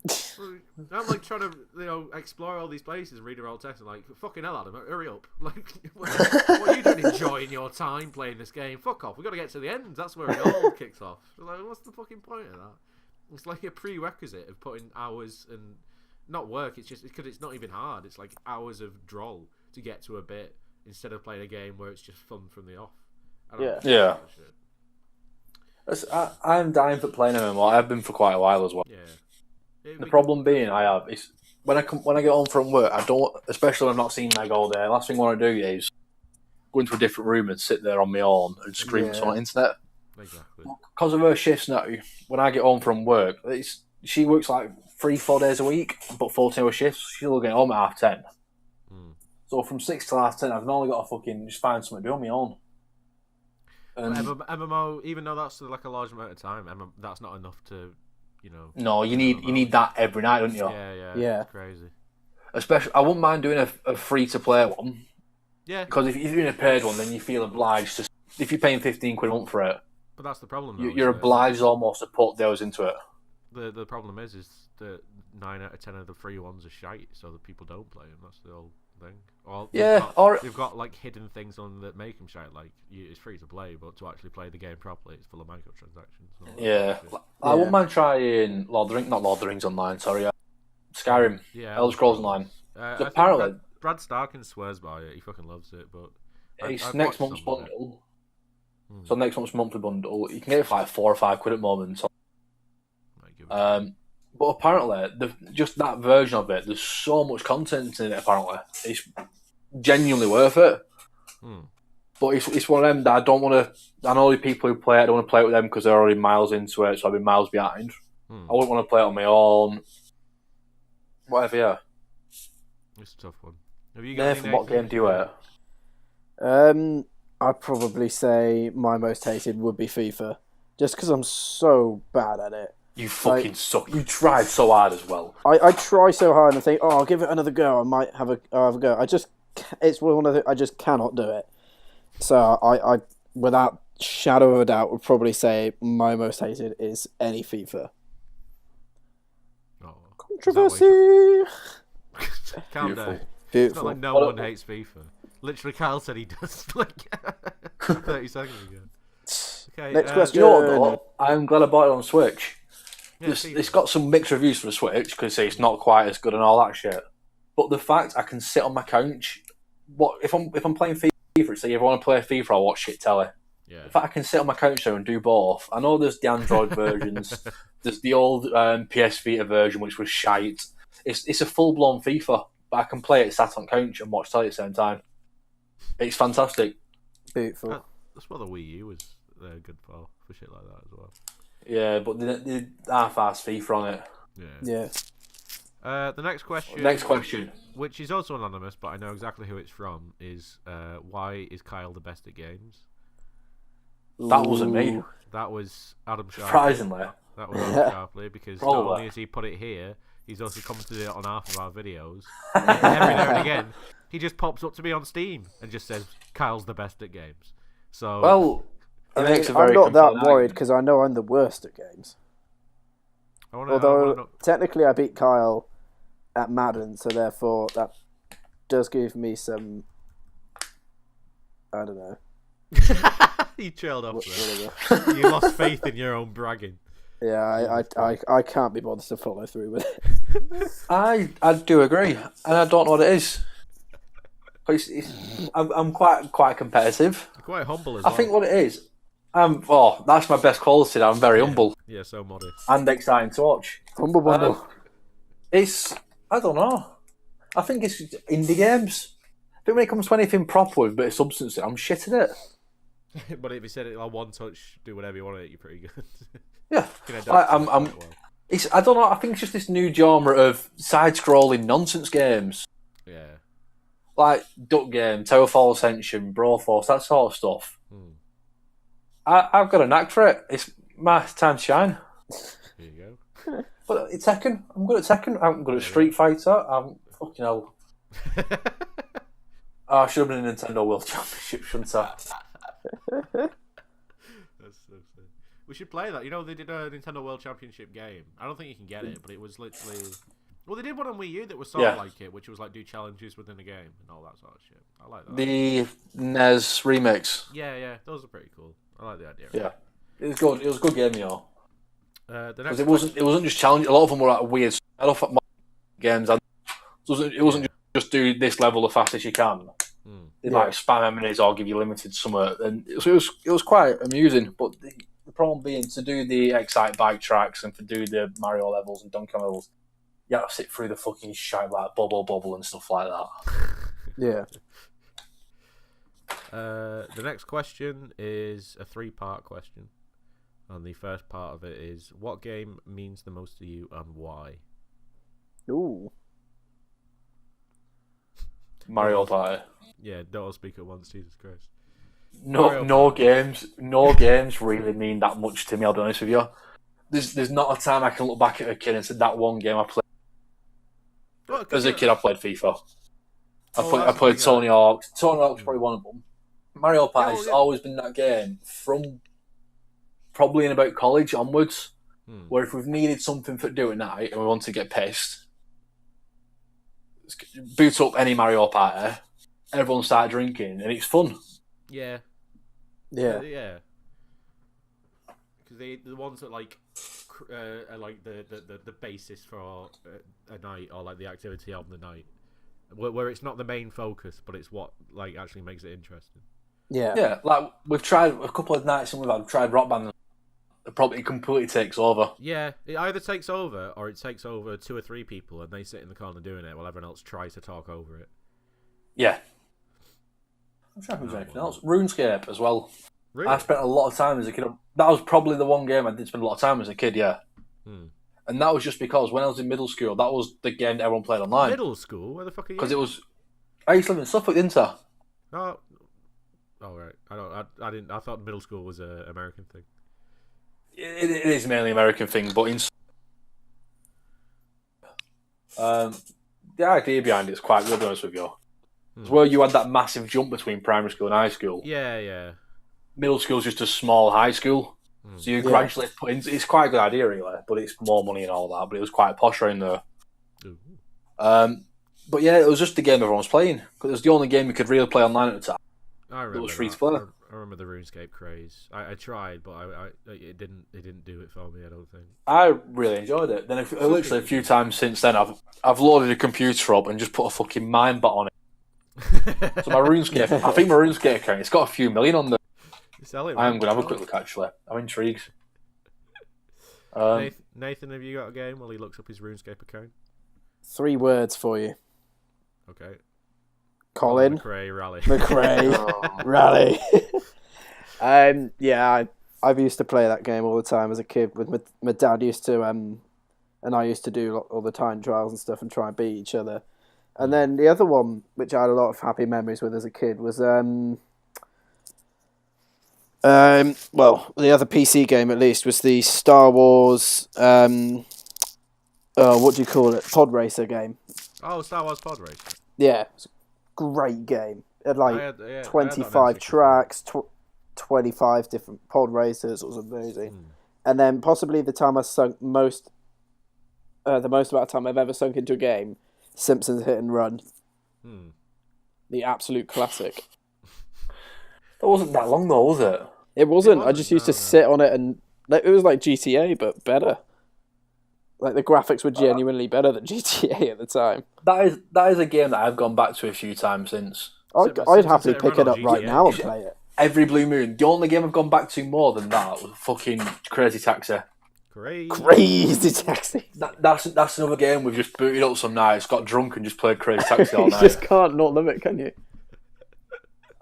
I'm like trying to explore all these places and read their old text and like, fucking hell, Adam, hurry up! Like, what are you doing enjoying your time playing this game? Fuck off! We got to get to the end. That's where it all kicks off. Like, what's the fucking point of that? It's like a prerequisite of putting hours and not work. It's just because it's not even hard. It's like hours of droll to get to a bit instead of playing a game where it's just fun from the off. Yeah. I'm dying for playing MMO. I've been for quite a while as well. Yeah. The problem being is when I get home from work, I don't, especially when I'm not seeing Meg all day. Last thing I want to do is go into a different room and sit there on my own and scream at someone on the internet. Exactly. Because of her shifts now, when I get home from work, she works like 3-4 days a week, but 14-hour shifts. She'll get home at 10:30. So from 6 till 10:30, I've only got to fucking just find something to do on my own. MMO, even though that's like a large amount of time, that's not enough to, No, you need that every night, don't you? Yeah. It's crazy. Especially, I wouldn't mind doing a free-to-play one. Yeah. Because if you're doing a paid one, then you feel obliged to. If you're paying £15 a month for it, but that's the problem. Though, you're obliged almost to put those into it. The problem is that 9 out of 10 of the free ones are shite, so that people don't play them. That's the whole thing. They've got like hidden things on that make them shite. Like it's free to play, but to actually play the game properly, it's full of microtransactions. I wouldn't mind trying not Lord of the Rings Online. Sorry, Skyrim. Yeah, Elder Scrolls Online. So apparently, Brad Starkin swears by it. He fucking loves it, but it's next month's bundle. So next month's monthly bundle, you can get it for like £4 or £5 at the moment. So, but apparently, just that version of it, there's so much content in it. Apparently, it's genuinely worth it. But it's one of them that I don't want to. I know the people who play it. I don't want to play it with them because they're already miles into it, so I've been miles behind. I wouldn't want to play it on my own. Whatever, yeah. It's a tough one. Have you got Nathan, what game do you hate? I'd probably say my most hated would be FIFA, just because I'm so bad at it. You fucking suck. You tried so hard as well. I try so hard and think, I'll give it another go. I might have a go. It's one of the, I just cannot do it. So I without shadow of a doubt, would probably say my most hated is any FIFA. Oh, controversy. Calm down. Beautiful. It's not like no one hates FIFA. Literally, Kyle said he does like 30 seconds ago. Okay. Next question. You know what, though? I'm glad I bought it on Switch. Yeah, It's got some mixed reviews for the Switch because it's not quite as good and all that shit. But the fact I can sit on my couch, if I'm playing FIFA, say if I want to play FIFA, I'll watch shit telly. Yeah. The fact I can sit on my couch there and do both. I know there's the Android versions. There's the old PS Vita version, which was shite. It's a full blown FIFA, but I can play it sat on couch and watch telly at the same time. It's fantastic. Beautiful. That's what the Wii U was good for shit like that as well. Yeah, but the half-ass FIFA on it. Yeah. The next question. Next question. Which is also anonymous, but I know exactly who it's from. Is why is Kyle the best at games? That wasn't me. That was Adam Sharpley. Surprisingly. That was Adam Sharpley because Probably. not only has he put it here, he's also commented it on half of our videos. And every now and again, he just pops up to me on Steam and just says, "Kyle's the best at games." So well, I'm not that worried because I know I'm the worst at games. Although technically I beat Kyle at Madden, so therefore that does give me some. I don't know. You trailed off there. You lost faith in your own bragging. Yeah, I can't be bothered to follow through with it. I do agree, and I don't know what it is. I'm quite competitive. You're quite humble as well. I think what it is. That's my best quality. I'm very humble. Yeah, so modest and exciting to watch. Humble bundle. I don't know. I think it's indie games. I think when it comes to anything proper with a bit of substance, I'm shit at it. But if you said it like one touch, do whatever you want with it, you're pretty good. Yeah, I don't know. I think it's just this new genre of side-scrolling nonsense games. Yeah, like Duck Game, Towerfall Ascension, Broforce, that sort of stuff. I've got a knack for it. It's my time to shine. There you go. But it's Tekken. I'm good at Tekken. I'm good at Street Fighter. I'm fucking hell. I should have been in Nintendo World Championship, shouldn't I? That's so sad. We should play that. You know, they did a Nintendo World Championship game. I don't think you can get it, but it was literally. Well, they did one on Wii U that was sort of like it, which was like do challenges within the game and all that sort of shit. I like that. The NES remix. Yeah, those are pretty cool. I like the idea. Yeah, it was good. It was a good game, you know. Because it wasn't just challenge. A lot of them were like weird. I love games. It wasn't just do this level as fast as you can. They like spam enemies or give you limited summer, and it was quite amusing. But the problem being to do the Excite bike tracks and to do the Mario levels and Donkey Kong levels, you have to sit through the fucking shite like bubble and stuff like that. Yeah. The next question is a 3-part question, and the first part of it is: what game means the most to you and why? Ooh. Mario Party. Yeah, don't all speak at once, Jesus Christ. No games really mean that much to me, I'll be honest with you. There's not a time I can look back at a kid and say that one game I played. Well, as a kid, I played FIFA. I played Tony Hawk. Tony Hawk's probably one of them. Mario Party's always been that game from probably in about college onwards, where if we've needed something to do at night and we want to get pissed, boot up any Mario Party, everyone start drinking, and it's fun. Yeah. Yeah. Yeah. Because the ones that like are like the basis for a night or like the activity of the night, where it's not the main focus, but it's what like actually makes it interesting. Yeah. Yeah, like we've tried a couple of nights and we've tried Rock Band. It probably completely takes over. Yeah, it either takes over or it takes over 2 or 3 people and they sit in the corner doing it while everyone else tries to talk over it. Yeah. I'm trying to think of anything else. RuneScape as well. Really? I spent a lot of time as a kid. That was probably the one game I did spend a lot of time as a kid, yeah. And that was just because when I was in middle school, that was the game that everyone played online. Middle school? Where the fuck are you? Because it was... I used to live in Suffolk, didn't I? Oh, right. I didn't. I thought middle school was an American thing. It is mainly an American thing, but in... the idea behind it is quite good, to be honest with you. It's where you had that massive jump between primary school and high school. Yeah. Middle school's just a small high school. So you gradually put in... It's quite a good idea, really, but it's more money and all that, but it was quite posh around there. But yeah, it was just the game everyone was playing, because it was the only game you could really play online at the time. I remember it was free to play. I remember the RuneScape craze. I tried, but it didn't do it for me. I don't think. I really enjoyed it. Then literally a few times since then, I've loaded a computer up and just put a fucking Minebot on it. So my RuneScape, I think my RuneScape account, it's got a few million on there. I'm going to have a quick look, actually. I'm intrigued. Nathan, have you got a game while he looks up his RuneScape account? 3 words for you. Okay. Colin. McRae Rally. McRae Rally. Yeah, I've used to play that game all the time as a kid. With my dad used to, and I used to do all the time trials and stuff and try and beat each other. And then the other one, which I had a lot of happy memories with as a kid, was well, the other PC game at least was the Star Wars. What do you call it? Pod Racer game. Oh, Star Wars Pod Racer. Yeah, it's a great game. It had 25 tracks, 25 different pod racers. It was amazing. And then possibly the time I sunk the most amount of time I've ever sunk into a game, Simpsons Hit and Run. The absolute classic. That wasn't that long though, was it? It wasn't. I just used to sit on it and it was like GTA but better. Like the graphics were genuinely better than GTA at the time. That is a game that I've gone back to a few times since. I'd happily pick it up right now and play it. Every blue moon. The only game I've gone back to more than that was fucking Crazy Taxi. Crazy Taxi. That's another game we've just booted up some nights, got drunk and just played Crazy Taxi all night. You just can't not love it, can you?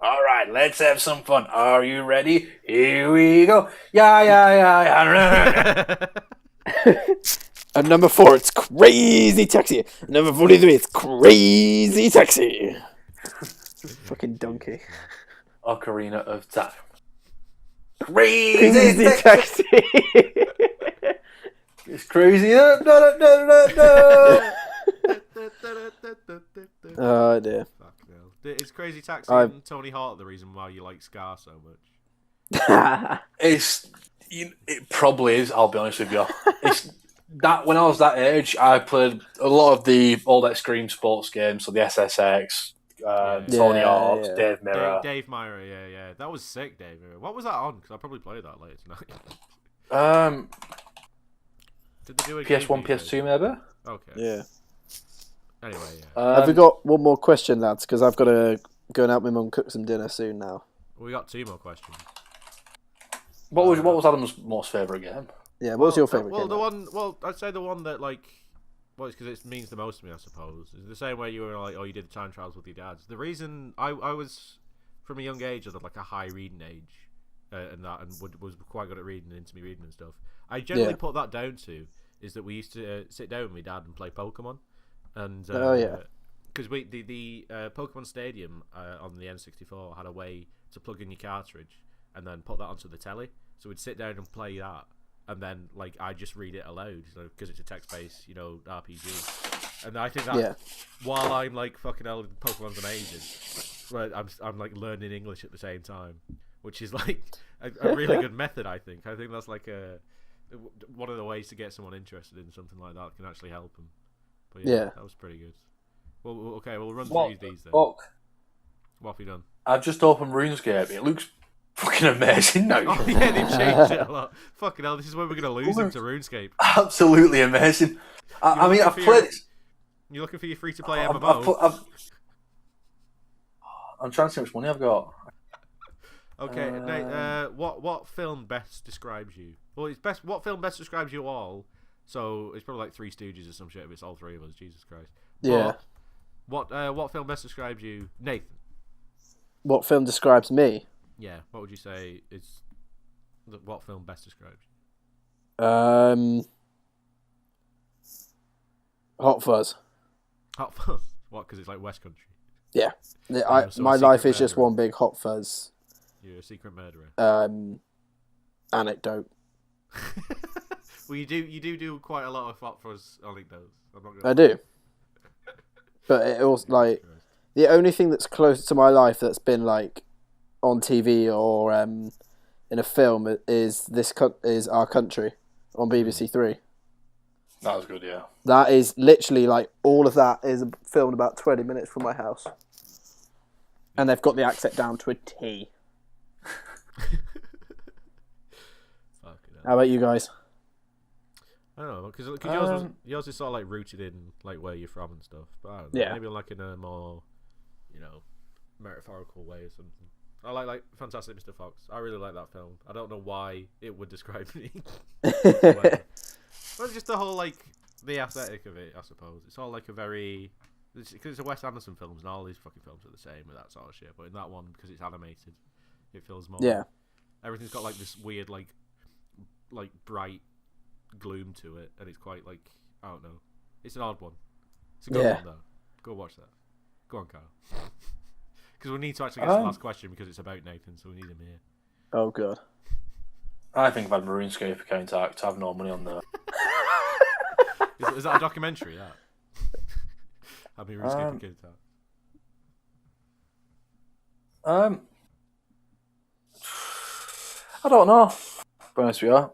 All right, let's have some fun. Are you ready? Here we go. Yeah. And number 4, it's Crazy Taxi. Number 43, it's Crazy Taxi. Fucking donkey. Ocarina of Time. Crazy Taxi. It's crazy. No. Oh dear. Is Crazy Taxi and Tony Hawk the reason why you like Scar so much? It probably is. I'll be honest with you. It's that when I was that age, I played a lot of the old Extreme sports games, so the SSX, Tony Hawk, Dave Mirra. Dave Mirra, yeah. That was sick, Dave Mirra. What was that on? Because I'll probably play that later tonight. Did they do a PS1, PS2, maybe? Okay. Yeah. Anyway, yeah. Have we got one more question, lads? Because I've got to go and help my mum cook some dinner soon now. We got 2 more questions. What was Adam's most favourite game? Yeah, what was your favourite game? I'd say the one that, it's because it means the most to me, I suppose. It's the same way you were like, you did the time trials with your dads. The reason I was, from a young age, I had like a high reading age, and was quite good at reading and into me reading and stuff. I generally put that down to is that we used to sit down with my dad and play Pokemon. And because the Pokemon Stadium on the N64 had a way to plug in your cartridge and then put that onto the telly, so we'd sit down and play that, and then I just read it aloud because it's a text-based RPG, and I think that while I'm fucking hell, Pokemon's amazing, I'm learning English at the same time, which is a really good method. I think that's one of the ways to get someone interested in something like that can actually help them. But that was pretty good. Well, okay, we'll run through these then. Look, what have you done? I've just opened RuneScape. It looks fucking amazing now. Oh, yeah, they've changed it a lot. Fucking hell, this is where we're going to lose him to RuneScape. Absolutely amazing. I've played it. You're looking for your free-to-play MMO? I'm trying to see how much money I've got. Okay, Nate, what film best describes you? Well, it's best. What film best describes you all? So it's probably like Three Stooges or some shit if it's all 3 of us. Jesus Christ. Yeah. What film best describes you, Nathan? What film describes me? Yeah. What would you say is what film best describes you? Hot Fuzz. Hot Fuzz. What? Because it's like West Country. Yeah. My life is just one big Hot Fuzz. You're a secret murderer. Anecdote. Well, you do quite a lot of Hot Fuzz anecdotes. I do. But it also the only thing that's close to my life that's been on TV or in a film is Our Country on BBC Three. That was good, yeah. That is literally all of that is filmed about 20 minutes from my house, and they've got the accent down to a T. How about you guys? I don't know, because yours is sort of like rooted in like where you're from and stuff. But I don't know, maybe like in a more, metaphorical way or something. I like Fantastic Mr. Fox. I really like that film. I don't know why it would describe me. But it's just the whole the aesthetic of it, I suppose. It's all like a very, because it's a Wes Anderson films, and all these fucking films are the same with that sort of shit. But in that one, because it's animated, it feels more. Yeah. Everything's got this weird like bright gloom to it, and it's quite I don't know. It's an odd one. It's a good one though. Go watch that. Go on, Kyle. Because we need to actually get to the last question because it's about Nathan, so we need him here. Oh god. I think if I had RuneScape account to have no money on there. Is that a documentary? That having RuneScape account out. I don't know. To be honest with you.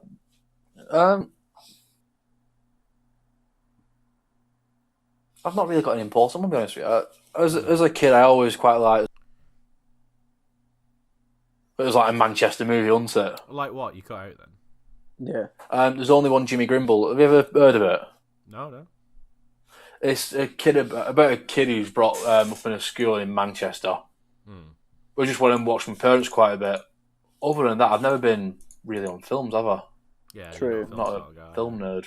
I've not really got an impulse. I'm gonna be honest with you. As a kid, I always quite liked. It was like a Manchester movie, wasn't it? Like what? You cut out then? Yeah. There's only one Jimmy Grimble. Have you ever heard of it? No. It's a kid about a kid who's brought up in a school in Manchester. We just went and watched my parents quite a bit. Other than that, I've never been really on films, have I? Yeah, true. Not a film nerd.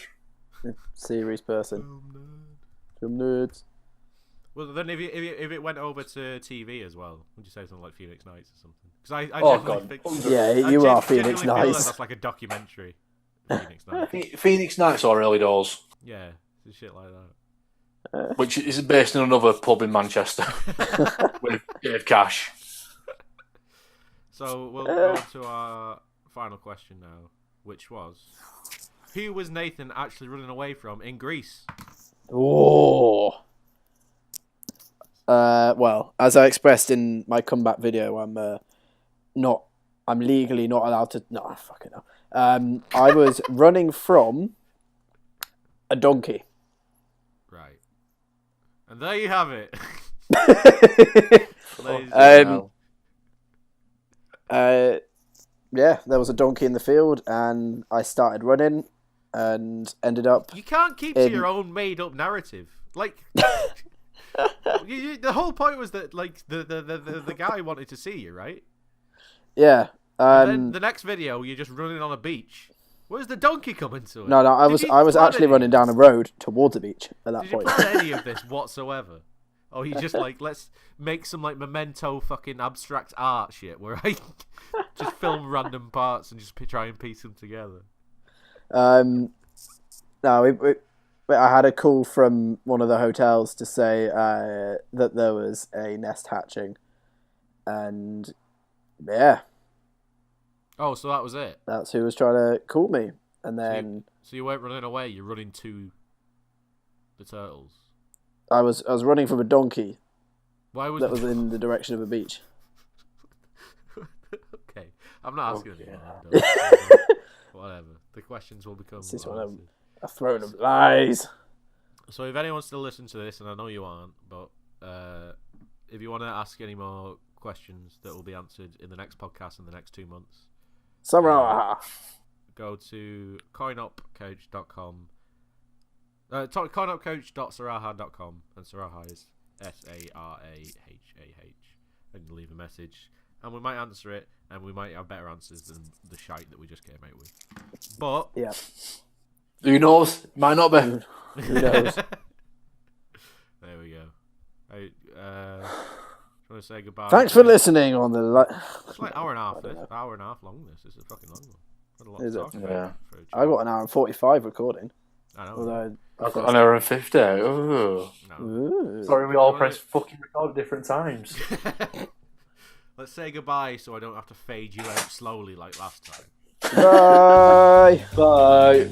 Series person. Film nerds. Well, then if it went over to TV as well, would you say something like Phoenix Nights or something? Because I God. You are Phoenix feel Nights. that's like a documentary. Phoenix Nights. Phoenix Nights or Early Doors. Yeah, shit like that. Which is based in another pub in Manchester with Dave Cash. So we'll go on to our final question now, which was, who was Nathan actually running away from in Greece? Oh. Well, as I expressed in my comeback video, I'm legally not allowed to. No, fucking hell. I was running from a donkey. Right. And there you have it. Yeah, there was a donkey in the field, and I started running, and ended up. You can't keep to your own made-up narrative. The whole point was that the guy wanted to see you, right? Yeah. And then the next video, you're just running on a beach. Where's the donkey coming to it? No, I was actually running down a road towards a beach at that point. Did you plan any of this whatsoever? Or you just let's make some Memento fucking abstract art shit where I just film random parts and just try and piece them together. No, I had a call from one of the hotels to say that there was a nest hatching, and yeah. Oh, so that was it. That's who was trying to call me, and then. So you weren't running away. You're running to the turtles. I was running from a donkey. Why was that was in the direction of a beach? Okay, I'm not asking anymore. Whatever. The questions will become. This is a throne of lies. So if anyone still listens to this, and I know you aren't, but if you want to ask any more questions that will be answered in the next podcast in the next 2 months, go to coinupcoach.com. Coinupcoach.saraha.com, and Saraha is SARAHAH, and you leave a message, and we might answer it, and we might have better answers than the shite that we just came out with. But yeah, who knows? Might not be. Who knows? There we go. I want to say goodbye. Thanks for listening on the. It's like hour and a half. Hour and a half long. This is a fucking long one. Had a lot to talk about. Yeah. I got an hour and 45 recording. I know. Although I've got an hour and 50. Ooh. No. Sorry, we all press fucking record at different times. Let's say goodbye so I don't have to fade you out slowly like last time. Bye. Bye.